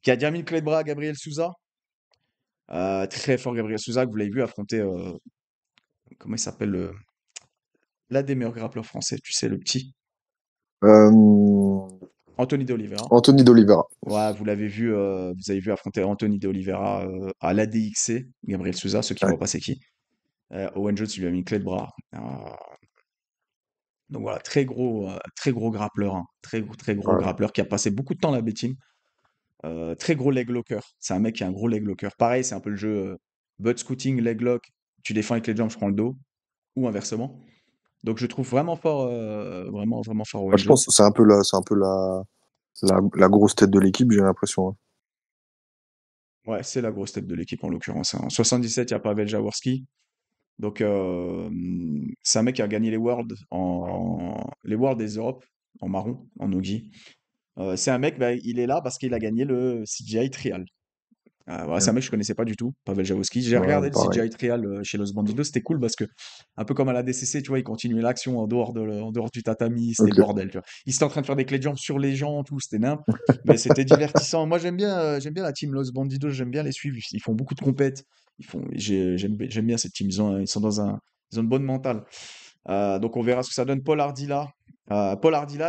qui a déjà mis le clé de bras à Gabriel Souza. Très fort Gabriel Souza, que vous l'avez vu affronter, comment il s'appelle, l'un des meilleurs grappleurs français, tu sais, le petit, Euh, Anthony de Oliveira. Anthony d'Oliveira. Ouais, vous avez vu affronter Anthony de Oliveira à l'ADXC, Gabriel Souza, ceux qui Ouais, voient pas c'est qui. Owen Jones il lui a mis une clé de bras. Donc voilà, très gros grappleur, hein. Très gros ouais, grappleur qui a passé beaucoup de temps à la B-Team. Très gros leg locker. C'est un mec qui a un gros leg locker. Pareil, c'est un peu le jeu butt scooting, leg lock. Tu défends avec les jambes, je prends le dos, ou inversement. Donc je trouve vraiment fort, vraiment fort ouais, Owen je Jones. pense que c'est un peu la grosse tête de l'équipe, j'ai l'impression, hein. Ouais, c'est la grosse tête de l'équipe en l'occurrence, hein. En 77, il n'y a Pavel Jaworski. Donc, c'est un mec qui a gagné les Worlds des Europes en marron, en nogi. C'est un mec, bah, il est là parce qu'il a gagné le CGI Trial. Voilà, c'est un Ouais, mec que je connaissais pas du tout, Pavel Jaworski. J'ai ouais, regardé le pareil. CGI Trial chez Los Bandidos, c'était cool parce que, un peu comme à la DCC, tu vois, il continuait l'action en dehors du tatami, c'était le Ok. bordel, tu vois. Il était en train de faire des clés de jambes sur les gens, tout, c'était nimp, mais c'était divertissant. Moi, j'aime bien la team Los Bandidos, j'aime bien les suivre, ils font beaucoup de compètes, j'aime bien cette team, ils sont ils ont une bonne mentale. Donc, on verra ce que ça donne. Paul Ardila,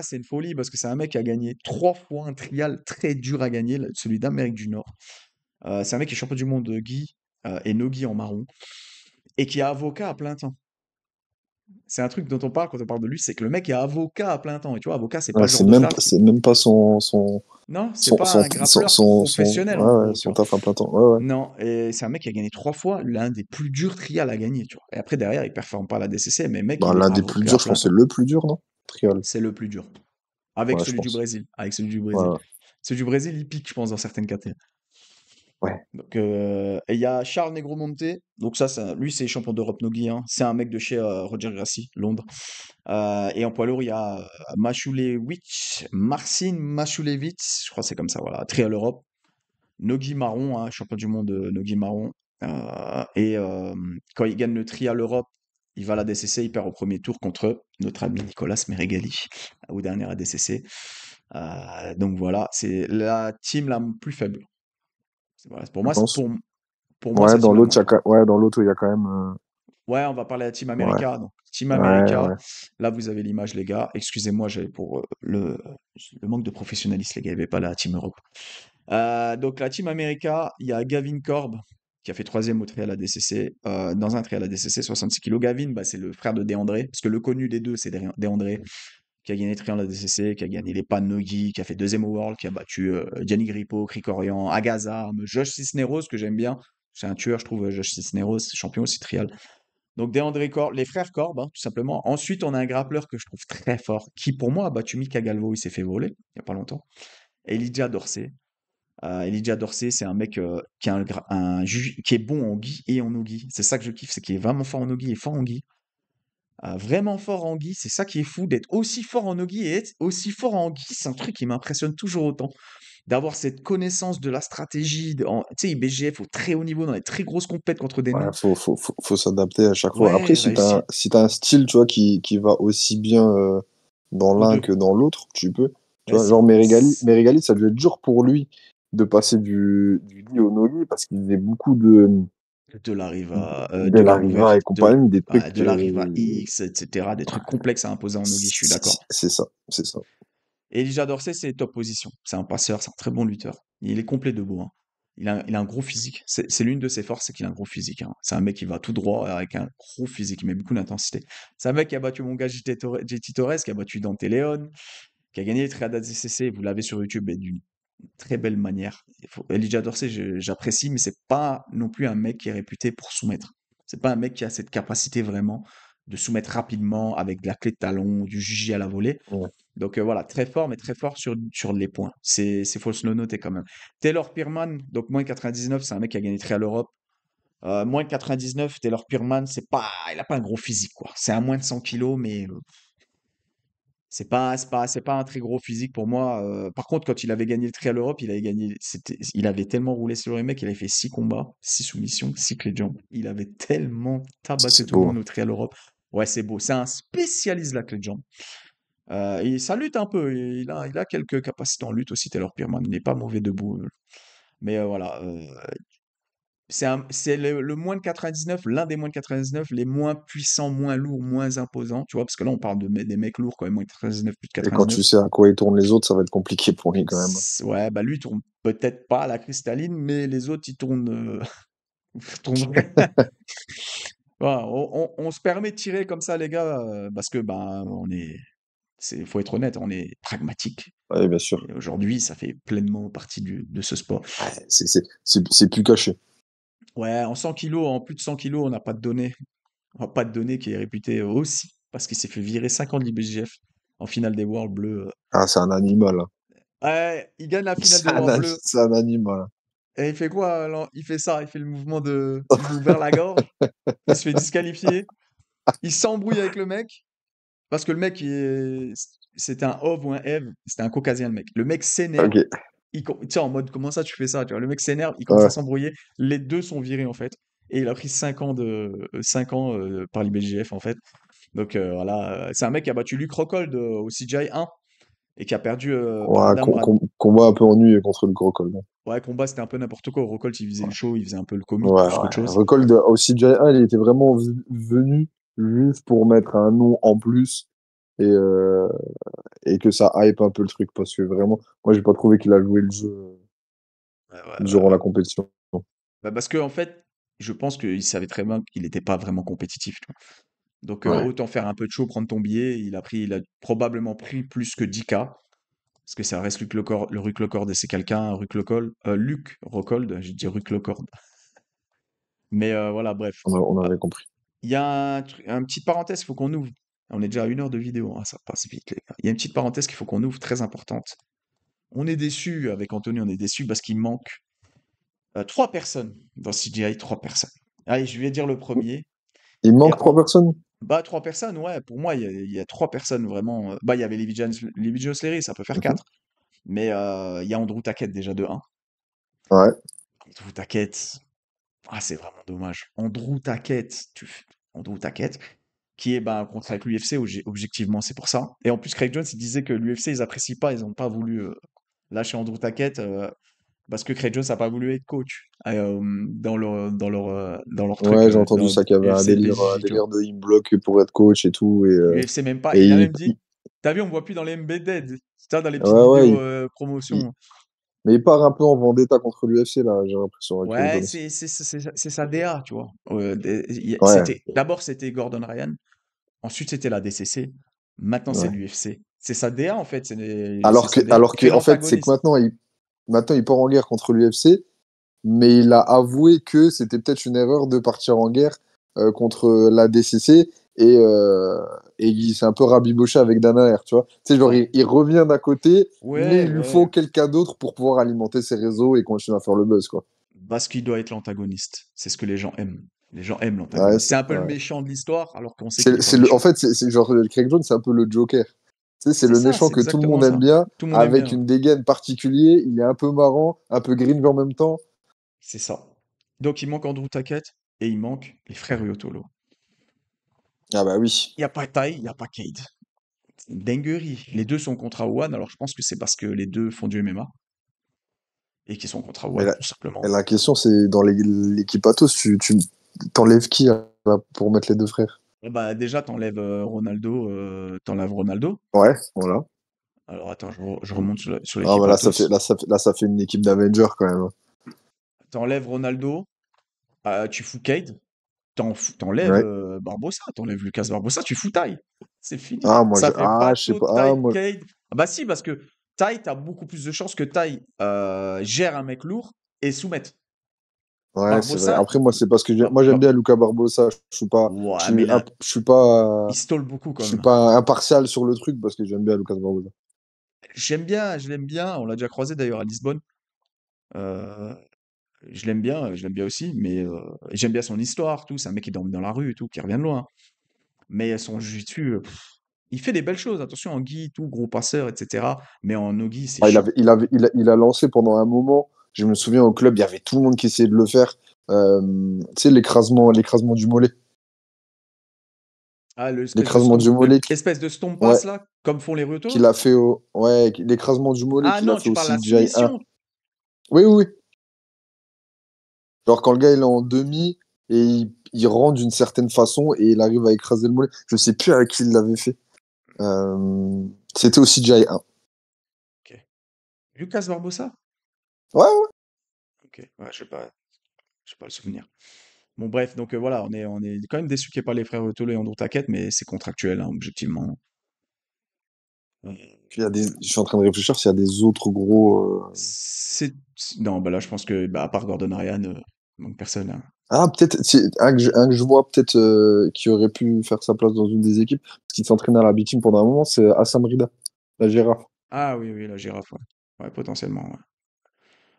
c'est une folie parce que c'est un mec qui a gagné 3 fois un trial très dur à gagner, celui d'Amérique du Nord. C'est un mec qui est champion du monde, Guy. et Nogi en marron, et qui est avocat à plein temps. C'est un truc dont on parle quand on parle de lui, c'est que le mec est avocat à plein temps. Et tu vois, avocat, c'est pas Ouais, le genre de taf qui... c'est même pas son, Non, c'est pas un grappleur professionnel, en ouais, ouais, gros, tu son vois. taf à plein temps. Ouais, ouais. Non, et c'est un mec qui a gagné 3 fois, l'un des plus durs trials à gagner, tu vois. Et après, derrière, il performe pas à la DCC, mais mec, Bah, il est l'un des plus avocat à durs, je plein pense, c'est temps. le plus dur, non? Trial. C'est le plus dur. Avec Ouais, je celui du pense. Brésil. Avec celui du Ouais, Brésil. ouais. Celui du Brésil, il pique, je pense, dans certaines catégories. Ouais. Donc, et il y a Charles Negromonte. Donc ça, lui, c'est champion d'Europe Nogi, hein. C'est un mec de chez Roger Gracie, Londres. Et en poids lourd, il y a Marcin Machulewicz, je crois que c'est comme ça, voilà. Trial Europe. Nogi marron, hein, champion du monde de Nogi marron. Quand il gagne le Trial Europe, il va à la DCC, il perd au premier tour contre notre ami Nicolas Meregali, au dernier ADCC. Donc voilà, c'est la team la plus faible. Voilà, pour Je moi, pense. pour moi, c'est Ouais, la team la moins forte. ouais, dans l'autre, il y a quand même, Ouais, on va parler de la Team ouais, America. Donc, Team ouais, America, ouais. là, vous avez l'image, les gars. Excusez-moi, j'avais pour le manque de professionnalisme, les gars, il n'y avait pas la Team Europe. Donc, la Team America, il y a Gavin Korb, qui a fait troisième au trial ADCC, dans un trial ADCC, 66 kilos. Gavin, bah, c'est le frère de Deandré, parce que le connu des deux, c'est Deandré, qui a gagné le trial ADCC, qui a gagné les Pan Nogi, qui a fait deuxième au World, qui a battu Gianni Grippo, Krikorian, Agaza, Josh Cisneros, que j'aime bien. C'est un tueur, je trouve, Josh Cisneros, champion aussi trial. Donc DeAndre Corb, les frères Corb, hein, tout simplement. Ensuite, on a un grappleur que je trouve très fort, qui pour moi a battu Mika Galvo, il s'est fait voler il n'y a pas longtemps. Elijah Dorsey. Elijah Dorsey, c'est un mec qui, a qui est bon en gi et en no-gi. C'est ça que je kiffe, c'est qu'il est vraiment fort en no-gi et fort en gi. Vraiment fort en gi, c'est ça qui est fou, d'être aussi fort en no-gi et être aussi fort en gi, c'est un truc qui m'impressionne toujours autant. D'avoir cette connaissance de la stratégie, tu sais, IBGF au très haut niveau, dans les très grosses compètes contre des Ouais, noms. faut s'adapter à chaque fois. Après, Ouais, réussir si t'as un style, tu vois, qui va aussi bien dans aux l'un deux. que dans l'autre, tu peux. Tu Ouais, vois, genre Meregali, ça devait être dur pour lui de passer du Lee au no-Lee parce qu'il faisait beaucoup de De la la River, Riva et compagnie, des de trucs. la Riva X, etc. Des trucs complexes à imposer en nogi, je suis d'accord. C'est ça, c'est ça. Et Elijah Dorsey, c'est top position. C'est un passeur, c'est un très bon lutteur. Il est complet debout, hein. Il a un gros physique. C'est l'une de ses forces, c'est qu'il a un gros physique, hein. C'est un mec qui va tout droit avec un gros physique, il met beaucoup d'intensité. C'est un mec qui a battu mon gars JT Torres, qui a battu Dante Leon, qui a gagné les triades DCC. Vous l'avez sur YouTube et d'une très belle manière. Elijah Dorsey, j'apprécie, mais c'est pas non plus un mec qui est réputé pour soumettre. C'est pas un mec qui a cette capacité vraiment de soumettre rapidement avec de la clé de talon, du juji à la volée. Ouais. Donc voilà, très fort, mais très fort sur les points. Faut se le noter quand même. Taylor Pearman, donc moins 99, c'est un mec qui a gagné très à l'Europe. Moins 99, Taylor Pearman, il a pas un gros physique, quoi. C'est à moins de 100 kilos, mais c'est pas un très gros physique pour moi. Par contre, quand il avait gagné le Trial Europe, il avait tellement roulé sur les mecs, il avait fait 6 combats, 6 soumissions, 6 clés de jambes. Il avait tellement tabassé C'est tout le beau, monde hein. au Trial Europe. Ouais, c'est beau. C'est un spécialiste de la clé de jambe. Et ça lutte un peu. Il a quelques capacités en lutte aussi, Taylor Pearman. Il n'est pas mauvais debout. Mais voilà. C'est le moins de 99, l'un des moins de 99, les moins puissants, moins lourds, moins imposants. Tu vois, parce que là, on parle des mecs lourds quand même, moins de 99, plus de Et quand 99. tu sais à quoi ils tournent les autres, ça va être compliqué pour lui quand même. Ouais, bah lui, il tourne peut-être pas à la cristalline, mais les autres, ils tournent. Tournent vrai. Voilà, on se permet de tirer comme ça, les gars, parce que, ben, faut être honnête, on est pragmatique. Ouais, bien sûr. Et aujourd'hui, ça fait pleinement partie de ce sport. Ouais, c'est plus caché. Ouais, en 100 kilos, en plus de 100 kilos, on n'a pas de données. On n'a pas de données qui est réputé aussi, parce qu'il s'est fait virer 5 ans de l'IBJF en finale des Worlds Bleus. Ah, c'est un animal, hein. Ouais, il gagne la finale des Worlds Bleus. C'est un animal, hein. Et il fait quoi? Alors il fait ça, il fait le mouvement de... Il ouvre la gorge, il se fait disqualifier, il s'embrouille avec le mec, parce que le mec, c'était un Ov ou un Ev, c'était un Caucasien, le mec. Le mec s'énerve, Ok. tu sais, en mode, comment ça tu fais ça? Tu vois, le mec s'énerve, il commence à Ouais. s'embrouiller, les deux sont virés, en fait. Et il a pris 5 ans par l'IBJF, en fait. Donc voilà, c'est un mec qui a battu Luke Rockhold au CGI 1 et qui a perdu par Ouais, Adam Rad. combat un peu ennuyeux contre le gros col. Ouais, combat, c'était un peu n'importe quoi. Rockhold, il faisait le show, il faisait un peu le Ouais, comique plus qu'autre ouais. chose. Recold aussi déjà, il était vraiment venu juste pour mettre un nom en plus et, euh, et que ça hype un peu le truc parce que vraiment, moi j'ai pas trouvé qu'il a joué le jeu Ouais, ouais, ouais, durant ouais. la compétition. Bah, parce que en fait, je pense qu'il savait très bien qu'il n'était pas vraiment compétitif, tu vois. Donc, Ouais. autant faire un peu de show, prendre ton billet. Il a probablement pris plus que 10K, parce que ça reste le Ruc Locord et c'est quelqu'un, Luc Rockhold, j'ai dit Ruc Locord. Mais voilà, bref. On Ah, avait compris. il y a un petite parenthèse, il faut qu'on ouvre. On est déjà à 1 heure de vidéo, hein, ça passe vite, les gars. Il y a une petite parenthèse qu'il faut qu'on ouvre, très importante. On est déçus, avec Anthony, on est déçus parce qu'il manque 3 personnes dans CGI, 3 personnes. Allez, je vais dire le premier. Il Et manque 3 personnes? bah, 3 personnes, ouais, pour moi, il y a 3 personnes vraiment. Bah, il y avait Levi Jones Leary, ça peut faire Mhm. 4. Mais il y a Andrew Tackett déjà de 1. Ouais. Andrew Tackett, ah, c'est vraiment dommage. Andrew Tackett, qui est bah, un contrat avec l'UFC, objectivement, c'est pour ça. Et en plus, Craig Jones, il disait que l'UFC, ils apprécient pas, ils n'ont pas voulu lâcher Andrew Tackett parce que Craig Jones n'a pas voulu être coach dans leur truc, Ouais, j'ai entendu dans ça, qu'il y avait UFC un BJJ, tu vois. délire de il me bloque pour être coach et tout. L'UFC même pas. Et Il a il, même dit, t'as vu, on me voit plus dans les embedded, c'est dans les petites ouais, ouais, vidéos il- promotion. mais il part un peu en vendetta contre l'UFC, là, j'ai l'impression, avec Craig Ouais, Jones. c'est sa DA, tu vois. Ouais, D'abord, c'était Gordon Ryan. Ensuite, c'était la DCC. Maintenant, c'est ouais. l'UFC. C'est sa DA, en fait. C'est sa DA. Alors Il fait que, en fait, c'est que l'antagoniste. maintenant, il part en guerre contre l'UFC, mais il a avoué que c'était peut-être une erreur de partir en guerre contre la DCC et il s'est un peu rabiboché avec Dana Air, tu vois. Tu sais, genre, Ouais. il revient d'un côté, mais Ouais, il lui faut ouais. quelqu'un d'autre pour pouvoir alimenter ses réseaux et continuer à faire le buzz, quoi. Parce qu'il doit être l'antagoniste. C'est ce que les gens aiment. Les gens aiment Ouais, l'antagoniste. C'est un peu le ouais. méchant de l'histoire, alors qu'on sait qu'il est pas En méchant. fait, c'est genre, Craig Jones, c'est un peu le Joker. Tu sais, c'est C'est le ça, méchant c'est que tout le exactement monde aime ça. bien, Tout le monde aime avec bien, ouais. une dégaine particulière. Il est un peu marrant, un peu gringe en même temps. C'est ça. Donc, il manque Andrew Tackett et il manque les frères Yotolo. Ah bah oui. Il n'y a pas Tai, il n'y a pas Cade. C'est une dinguerie. Les deux sont contre One, alors je pense que c'est parce que les deux font du MMA et qu'ils sont contre Mais One, tout simplement. la question, c'est dans l'équipe Atos, tu t'enlèves qui là, pour mettre les deux frères? Bah, déjà, t'enlèves Ronaldo. Ouais, voilà. Alors, attends, je remonte sur Ah, l'équipe bah Atos. là, ça fait une équipe d'Avengers quand même. T'enlèves Ronaldo, tu fous Cade, t'enlèves Ouais. Barbosa, t'enlèves Lucas Barbosa, tu fous Tai. C'est fini. Ah, Ça fait pas je sais taux pas. Ah, Tai moi, Cade. Ah bah si, parce que Tai, t'as beaucoup plus de chances que Tai gère un mec lourd et soumette. ouais, c'est vrai. Barbosa, Après, moi, c'est parce que moi, j'aime Ba- bien Luca Barbosa. ouais, mais là, Je il stole beaucoup je quand suis même. pas impartial sur le truc parce que j'aime bien Lucas Barbosa. Je l'aime bien. On l'a déjà croisé d'ailleurs à Lisbonne. Euh, je l'aime bien aussi, mais j'aime bien son histoire, tout. C'est un mec qui dorme dans la rue et tout, qui revient de loin. Mais son jiu-jitsu, il fait des belles choses. Attention, en gi, tout, gros passeur, etc. Mais en no-gi, c'est Ah, chaud. il a lancé pendant un moment. Je me souviens au club, il y avait tout le monde qui essayait de le faire. Tu sais, l'écrasement du mollet. Ah, l'espèce de L'écrasement stomp, du mollet espèce de stomp ouais, pass là, comme font les qu'il Ruotolo. a fait ouais, l'écrasement du mollet Ah qu'il a non, fait tu au parles de la CGI 1. soumission. Oui, oui, oui. Genre quand le gars il est en demi et il rentre d'une certaine façon et il arrive à écraser le mollet. Je sais plus à qui il l'avait fait. C'était au CGI 1. Ok. Lucas Barbosa? Ouais, ouais. Ok, ouais, je sais pas le souvenir. Bon, bref, donc voilà, on est quand même déçu qu'il n'y ait pas les frères Ruotolo et Andrew Tackett, mais c'est contractuel, hein, objectivement. Euh, Puis je suis en train de réfléchir s'il y a des autres gros. Non, bah là, je pense que, bah, à part Gordon Ryan, il manque personne, hein. Ah, peut-être, un que je vois peut-être qui aurait pu faire sa place dans une des équipes, parce qu'il s'entraînait à la B-Team pendant un moment, c'est Assam Rida, la girafe. Ah oui, oui, la girafe, ouais. Ouais, potentiellement, ouais.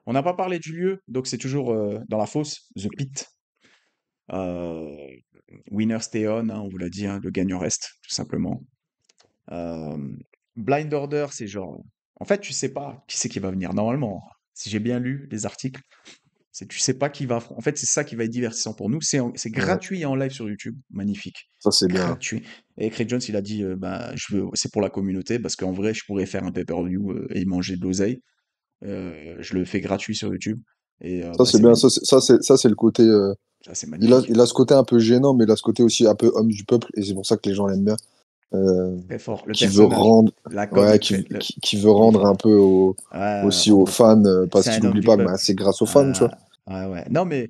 On n'a pas parlé du lieu, donc c'est toujours dans la fosse, The Pit. Euh, Winner stay on, hein, on vous l'a dit, hein, le gagnant reste, tout simplement. Euh, Blind Order, c'est genre. En fait, tu sais pas qui c'est qui va venir. Normalement, si j'ai bien lu les articles, c'est tu sais pas qui va. En fait, c'est ça qui va être divertissant pour nous. C'est Ouais, gratuit et en live sur YouTube. Magnifique. ça c'est bien. Gratuit. Et Craig Jones, il a dit bah, c'est pour la communauté parce qu'en vrai, je pourrais faire un pay-per-view et manger de l'oseille. Je le fais gratuit sur YouTube. Et Ça bah, c'est c'est bien. magnifique. Ça c'est le côté. Ça, c'est magnifique. Il a ce côté un peu gênant, mais il a ce côté aussi un peu homme du peuple, et c'est pour ça que les gens l'aiment bien. Euh, Très fort. Le qui veut personnage. rendre, La com ouais, est très. qui veut Il est rendre un fort. peu Ouais, aussi aux fans, c'est parce qu'il un homme n'oublie du pas, bah, peuple. c'est grâce aux fans, tu vois. Ah, ouais, ouais. Non, mais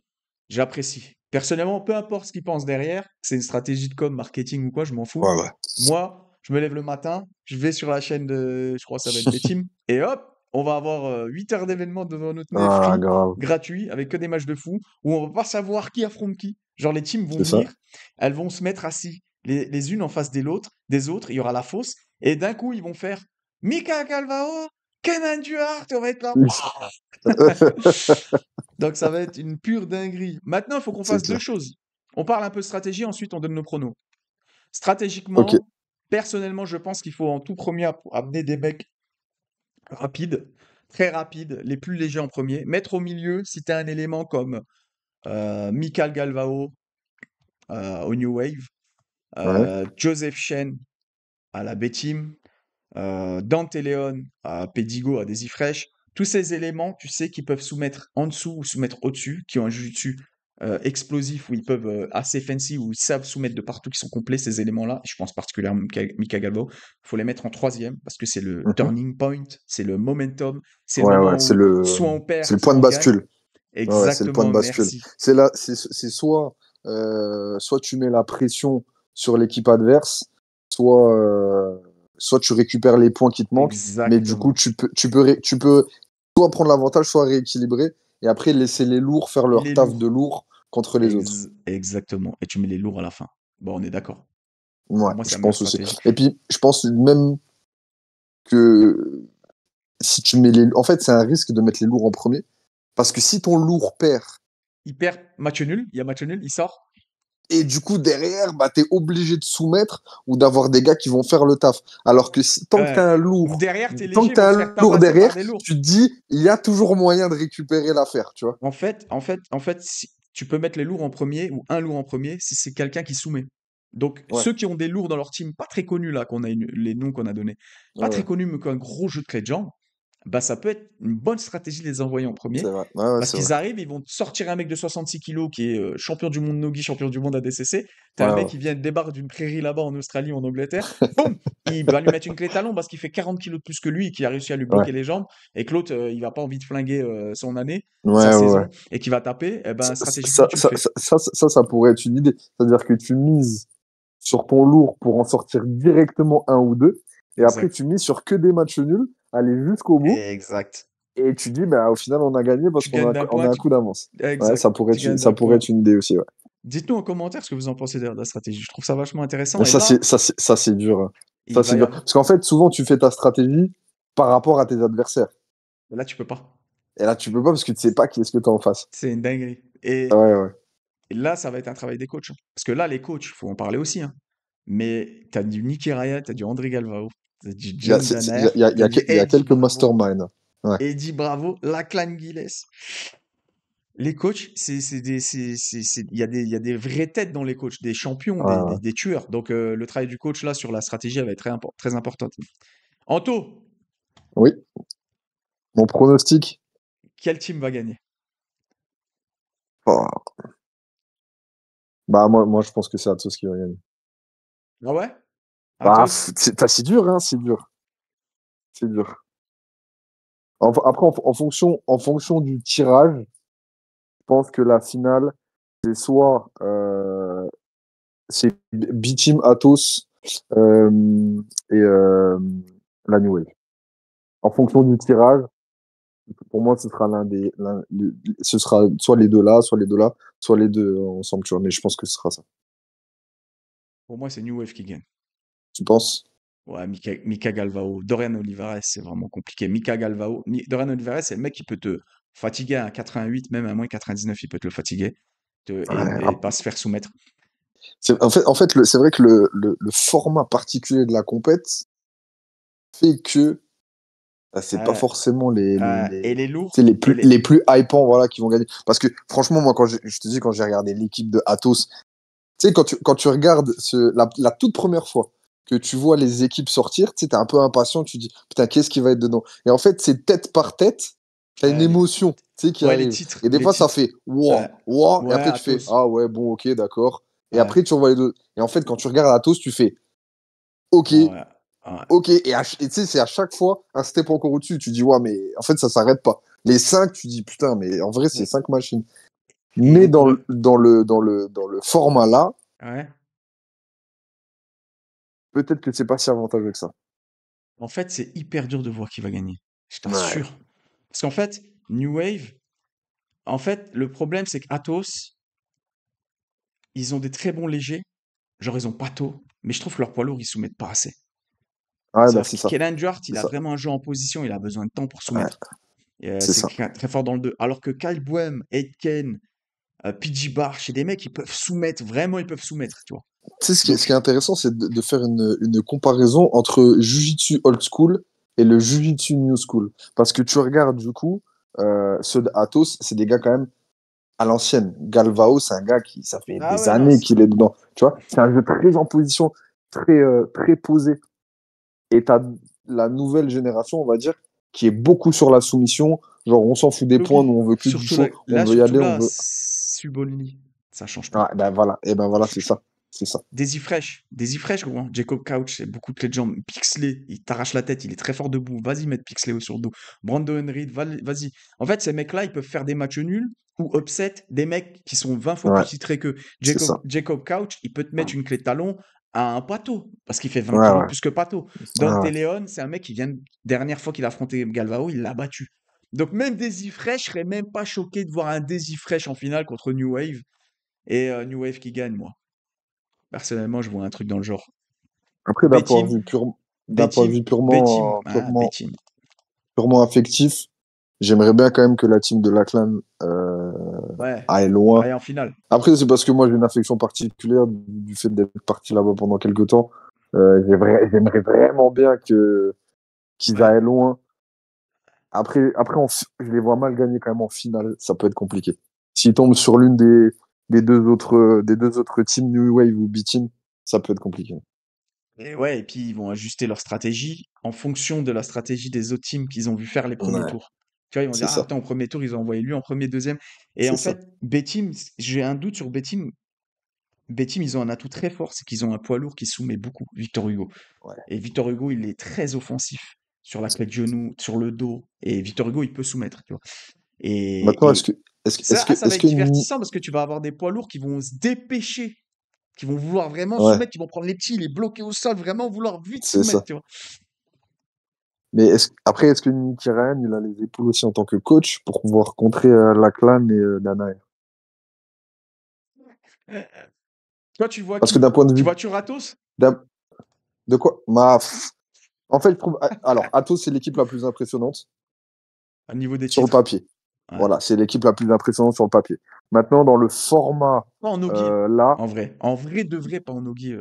j'apprécie. Personnellement, peu importe ce qu'ils pensent derrière, c'est une stratégie de com, marketing ou quoi, je m'en fous. Ouais, ouais. Moi, je me lève le matin, je vais sur la chaîne de, je crois que ça va être Betim, et hop, on va avoir 8 heures d'événements devant notre nez, Ah, free, grave. gratuit, avec que des matchs de fou, où on va pas savoir qui affronte qui. Genre, les teams vont C'est ça. venir, elles vont se mettre assis les unes en face des autres, il y aura la fosse, et d'un coup, ils vont faire Mika Galvao, Kenan Duhart, on va être là. Donc ça va être une pure dinguerie. Maintenant, il faut qu'on C'est fasse deux clair. choses. On parle un peu stratégie, ensuite on donne nos pronos. Ok, Stratégiquement, personnellement, je pense qu'il faut en tout premier amener des mecs rapides, très rapides, les plus légers en premier. Mettre au milieu, si tu as un élément comme Mikal Galvao au New Wave, ouais. Joseph Chen à la B-Team, Dante Leon à Pedigo, à Daisy Fresh, tous ces éléments, tu sais, qui peuvent soumettre en dessous ou soumettre au-dessus, qui ont un jujutsu explosif où ils peuvent assez fancy, où ils savent soumettre de partout, qui sont complets, ces éléments-là. Je pense particulièrement à Mika Galvo. Il faut les mettre en troisième parce que c'est le Mhm. turning point, c'est le momentum, c'est le Ouais, ouais, moment où soit on c'est perd, le point soit de on gagne. bascule. Ouais, ouais, c'est le point de Exactement, bascule. merci. C'est là, c'est soit, soit tu mets la pression sur l'équipe adverse, soit, soit tu récupères les points qui te manquent, mais du coup, Exactement. tu peux soit prendre l'avantage, soit rééquilibrer, et après laisser les lourds faire leur Les taf de lourds. lourds contre les autres. Exactement. Et tu mets les lourds à la fin. Bon, on est d'accord. Ouais, Pour moi, c'est je la meilleure pense aussi. stratégie. Et puis, je pense même que si tu mets les, en fait, c'est un risque de mettre les lourds en premier, parce que si ton lourd perd, Il perd match nul, il y a match nul, il sort. et du coup, derrière, bah, t'es obligé de soumettre ou d'avoir des gars qui vont faire le taf. Alors que si, Ou derrière, t'es tant léger, que ils t'as vont se un faire lourd tabasser par derrière, des lourds. tu te dis, il y a toujours moyen de récupérer l'affaire, tu vois. Tu peux mettre les lourds en premier ou un lourd en premier si c'est quelqu'un qui soumet. Donc, Ouais, ceux qui ont des lourds dans leur team, pas très connus là, les noms qu'on a donnés, pas ouais, très ouais, connus, mais qui ont un gros jeu de clé de jambe, bah, ça peut être une bonne stratégie de les envoyer en premier. c'est vrai. Ouais, ouais, Parce c'est vrai. qu'ils arrivent, ils vont te sortir un mec de 66 kilos qui est champion du monde Nogi, champion du monde ADCC. T'as Ouais, un mec ouais. qui vient de débarque d'une prairie là-bas en Australie ou en Angleterre. Boum! Il va lui mettre une clé talon parce qu'il fait 40 kilos de plus que lui et qui a réussi à lui Ouais, bloquer les jambes. Et que l'autre, il va pas envie de flinguer son année, sa ouais, ouais, ouais. saison, et qui va taper. Et ben, stratégiquement, Ça, tu le fais. ça pourrait être une idée. C'est-à-dire que tu mises sur ton lourd pour en sortir directement un ou deux, et après, Exact. tu mises sur que des matchs nuls, aller jusqu'au bout, Exact. et tu dis, bah, au final, on a gagné parce Tu gagnes d'un on point. a un coup d'avance. Ouais, Exact. Tu gagnes ça d'un pourrait point. être une idée aussi, ouais. Dites-nous en commentaire ce que vous en pensez de la stratégie. Je trouve ça vachement intéressant. Mais Et là, ça, c'est dur, hein. Ça, il c'est va y dur. avoir. Parce qu'en fait, souvent, tu fais ta stratégie par rapport à tes adversaires. Là, tu peux pas. Et là, tu peux pas parce que tu sais pas qui est-ce que tu as en face. C'est une dinguerie. Ouais, ouais. Et là, ça va être un travail des coachs, hein. Parce que là, les coachs, il faut en parler aussi, hein. Mais tu as du Nicky Ryan, tu as du André Galvao, tu as du John Danner, tu as du Il y a Eddie quelques Bravo. masterminds. Ouais. Eddie Bravo, Lachlan Gilles. Les coachs, il y a des vraies têtes dans les coachs, des champions, Ouais, ouais. des tueurs. Donc, le travail du coach, là, sur la stratégie, elle va être très importante. Anto, Oui. Mon pronostic. quel team va gagner? Oh. Moi, je pense que c'est Atos qui va gagner. Ah ouais? Bah, Atos? c'est dur, hein, c'est dur. C'est dur. Après, en fonction du tirage, je pense que la finale, c'est soit c'est B-Team Atos et la New Wave. En fonction du tirage, pour moi, ce sera ce sera soit les deux là, soit les deux là, soit les deux ensemble, tu vois. Mais je pense que ce sera ça. Pour moi, c'est New Wave qui gagne. Tu penses? Ouais, Mika Galvao. Dorian Olivares, c'est vraiment compliqué. Mika Galvao. Dorian Olivares, c'est le mec qui peut te fatiguer à 88, même à moins 99, il peut te le fatiguer Ouais, et pas se faire soumettre. en fait c'est vrai que le format particulier de la compète fait que bah, c'est pas Euh, forcément et les lourds, tu sais, et les... les plus hypants voilà, qui vont gagner. Parce que franchement, moi, je te dis, quand j'ai regardé l'équipe de Atos, tu sais, quand tu regardes la toute première fois que tu vois les équipes sortir, tu sais, t'es un peu impatient, tu dis, putain, qu'est-ce qui va être dedans? Et en fait, c'est tête par tête, t'as une euh, les, émotion, tu sais, qui ouais, arrive. Et des les fois, ça titres. fait, wow, Euh, wow, et ouais, après, tu fais, Atos. ah ouais, bon, ok, d'accord. Et Ouais, après, tu revois les deux. Et en fait, quand tu regardes Atos, tu fais, ok, ouais, ouais. ok. Et tu sais, c'est à chaque fois un step encore au-dessus. Tu dis, ouais, mais en fait, ça s'arrête pas. Les cinq, tu dis, putain, mais en vrai, c'est Mais cinq machines. Mais dans le format là, Ouais. peut-être que c'est pas si avantageux que ça. En fait, c'est hyper dur de voir qui va gagner. Je Ouais. t'assure. Parce qu'en fait, New Wave, en fait, le problème, c'est qu'Atos, ils ont des très bons légers. Genre, ils ont Pato. Mais je trouve que leur poids lourd, ils soumettent pas assez. Ouais, bah C'est-à-dire c'est que ça. Kellen Duart, C'est il a ça. vraiment un jeu en position. Il a besoin de temps pour Ouais, soumettre. Et, c'est c'est ça. très fort dans le 2. Alors que Kyle Boehm, Aitken, PG Bar, chez des mecs, ils peuvent soumettre. Vraiment, ils peuvent soumettre, tu vois. Tu sais, ce qui est Donc, intéressant, c'est de faire une comparaison entre Jiu-Jitsu old school et le Jiu-Jitsu new school. Parce que tu regardes, du coup, ceux d'Atos, c'est des gars quand même à l'ancienne. Galvao, c'est un gars qui, ça fait ah des ouais, non. années qu'il est dedans. Tu vois, c'est un jeu très en position, très posé. Et tu as la nouvelle génération, on va dire, qui est beaucoup sur la soumission. Genre, on s'en fout des points, nous, Logi, on veut que du surtout là, chaud, on veut y aller, on veut. Subolini, ça change pas. Ah, ben voilà, et ben Ça voilà, c'est change pas. ça. C'est ça. Daisy Fresh, gros, hein. Jacob Couch, c'est beaucoup de clés de jambes. Pixley, il t'arrache la tête, il est très fort debout. Vas-y, mettre Pixley sur le dos. Brandon Reed, vas-y. En fait, ces mecs-là, ils peuvent faire des matchs nuls ou upset des mecs qui sont 20 fois plus Ouais, titrés que c'est Jacob, ça. Jacob Couch. Il peut te mettre une clé de talon à un Pato, parce qu'il fait 20 Ouais, kilos de ouais. plus que Pato. Ouais, Dante ouais. Leon, c'est un mec qui vient, dernière fois qu'il a affronté Galvao, il l'a battu. Donc même Daisy Fresh, je serais même pas choqué de voir un Daisy Fresh en finale contre New Wave et New Wave qui gagne, moi. Personnellement, je vois un truc dans le genre. Après, B-Team, d'un point de vue B-Team, purement, ah, B-Team. purement affectif, j'aimerais bien quand même que la team de la clan Ouais, aille loin. allez en finale. Après, c'est parce que moi, j'ai une affection particulière du fait d'être parti là-bas pendant quelques temps. J'aimerais vraiment bien qu'ils Ouais. aillent loin. Après, je les vois mal gagner quand même en finale. Ça peut être compliqué. S'ils tombent sur l'une des deux autres teams, New Wave ou B-Team, ça peut être compliqué. Et ouais, et puis ils vont ajuster leur stratégie en fonction de la stratégie des autres teams qu'ils ont vu faire les premiers Ouais, tours. Tu vois, ils vont dire, c'est ah, ça. attends, au premier tour, ils ont envoyé lui en premier, deuxième. Et C'est en ça. fait, B-Team, j'ai un doute sur B-Team. B-Team, ils ont un atout très fort, c'est qu'ils ont un poids lourd qui soumet beaucoup, Victor Hugo. Ouais. Et Victor Hugo, il est très offensif sur la clé de genou, sur le dos. Et Victor Hugo, il peut soumettre, tu vois. Maintenant, Et ça, ah, ça va être divertissant parce que tu vas avoir des poids lourds qui vont se dépêcher, qui vont vouloir vraiment ouais, soumettre, qui vont prendre les petits, les bloquer au sol, vraiment vouloir vite c'est soumettre, ça. tu vois. Mais est-ce que Nicky Ryan, il a les épaules aussi en tant que coach pour pouvoir contrer la clan et Danae? Euh, Toi, tu vois Parce que qui? d'un point de Tu vue vois Turatos? d'un- de quoi? En fait, je trouve. Alors, Atos, c'est l'équipe la plus impressionnante Au niveau des sur le titres. papier. Ouais. Voilà, c'est l'équipe la plus impressionnante sur le papier. Maintenant, dans le format Pas en Ogi. là, En vrai. En vrai de vrai, pas en Ogi,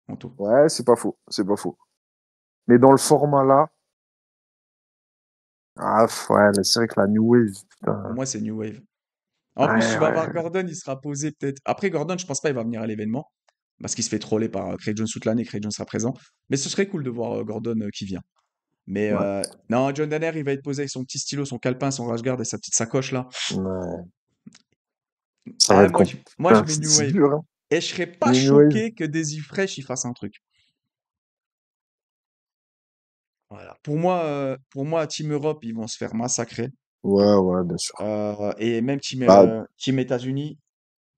Anto. ouais, c'est pas faux. C'est pas faux. Mais dans le format là, ouais, c'est vrai que la New Wave, Pour putain. moi, c'est New Wave. En plus, tu Ouais, vas voir ouais, Gordon, il sera posé peut-être. Après, Gordon, je pense pas il va venir à l'événement. Parce qu'il se fait troller par Craig Jones toute l'année. Craig Jones sera présent. Mais ce serait cool de voir Gordon qui vient. Mais ouais, non, John Danner, il va être posé avec son petit stylo, son calepin, son rash-guard et sa petite sacoche là. ouais. Ça va Ah, être moi, je compliqué. mets New C'est Wave. dur, hein. Et je serais pas Les New Wave. choqué que Daisy Fresh il fasse un truc. Voilà. Pour moi, Team Europe, ils vont se faire massacrer. Ouais, ouais, bien sûr. Et même Bah, Team États-Unis,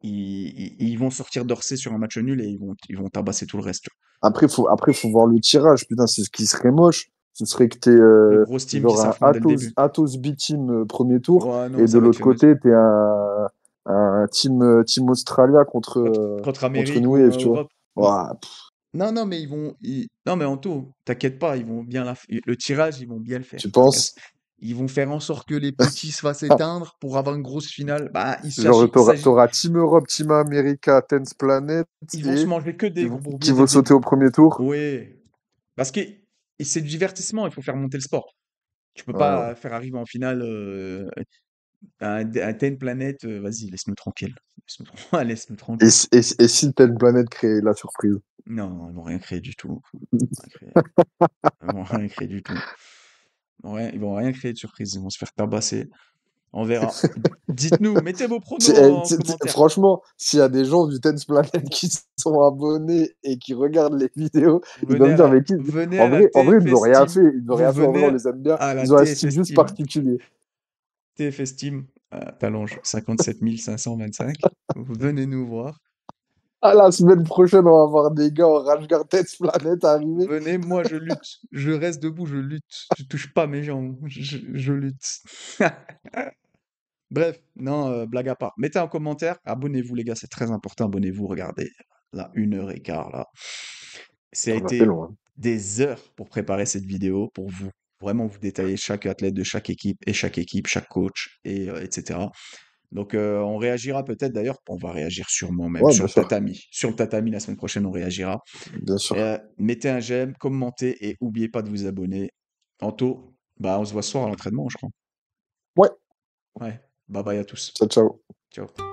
ils vont sortir d'Orsay sur un match nul et ils vont tabasser tout le reste. Tu après, faut voir le tirage. Putain, c'est ce qui serait moche. Ce serait que t'aies vois. Une grosse team qui genre un s'affronte dès le début. Atos B-Team premier tour, Ouais, non, et de ça va être l'autre fait maison. côté, t'es un team Australia contre, Contre contre Amérique New ou Wave, tu vois. Europe. Ouah, Non, non, mais non, mais Anto, t'inquiète pas, ils vont bien le tirage, ils vont bien le faire. tu T'inquiète. penses? Ils vont faire en sorte que les petits se fassent éteindre pour avoir une grosse finale. Bah, Genre, t'auras Team Europe, Team America, Tense Planet, ils vont se et manger que qui des vont, gros qui billets dès vont le sauter début. au premier tour. Oui. Parce que c'est du divertissement, il faut faire monter le sport. Tu peux Ouais, ouais. pas faire arriver en finale un Ten Planet, vas-y, laisse-nous tranquille. Laisse-nous Et, tranquille. si- et, si- et si Tense Planet crée la surprise? Non, ils vont rien créer du tout. Rien créer. Ils vont rien créer du tout. Ils vont rien créer de surprise, ils vont se faire tabasser. On verra. Dites-nous, mettez vos pronos en commentaire. Franchement, s'il y a des gens du Tense Planet qui sont abonnés et qui regardent les vidéos, ils Venez doivent à dire, la, mais qui. venez En à la vrai, en vrai, ils nous ont TFS rien Team. fait. Ils nous ont Vous rien fait. En vrai, on venez les aime bien. à la Ils ont un style TFS juste Team. particulier. TFS Team. Talange 57 525. Venez nous voir. Ah, la semaine prochaine, on va voir des gars en Rage Test Planet arriver. Venez, moi je lutte. Je reste debout, je lutte. Je touche pas mes jambes. Je lutte. Bref, non, blague à part. Mettez un commentaire, abonnez-vous les gars, c'est très important, abonnez-vous, regardez, là, 1 heure et quart, là. Ça a On a fait été loin. des heures pour préparer cette vidéo, pour vous, vraiment vous détailler chaque athlète de chaque équipe, chaque coach, etc. Donc on réagira peut-être d'ailleurs, on va réagir sûrement même Ouais, sur bien le sûr. tatami. Sur le tatami, la semaine prochaine, on réagira. Bien sûr. Mettez un j'aime, commentez et n'oubliez pas de vous abonner. Tantôt, bah on se voit ce soir à l'entraînement, je crois. Ouais, Ouais, bye bye à tous. ciao, ciao. Ciao.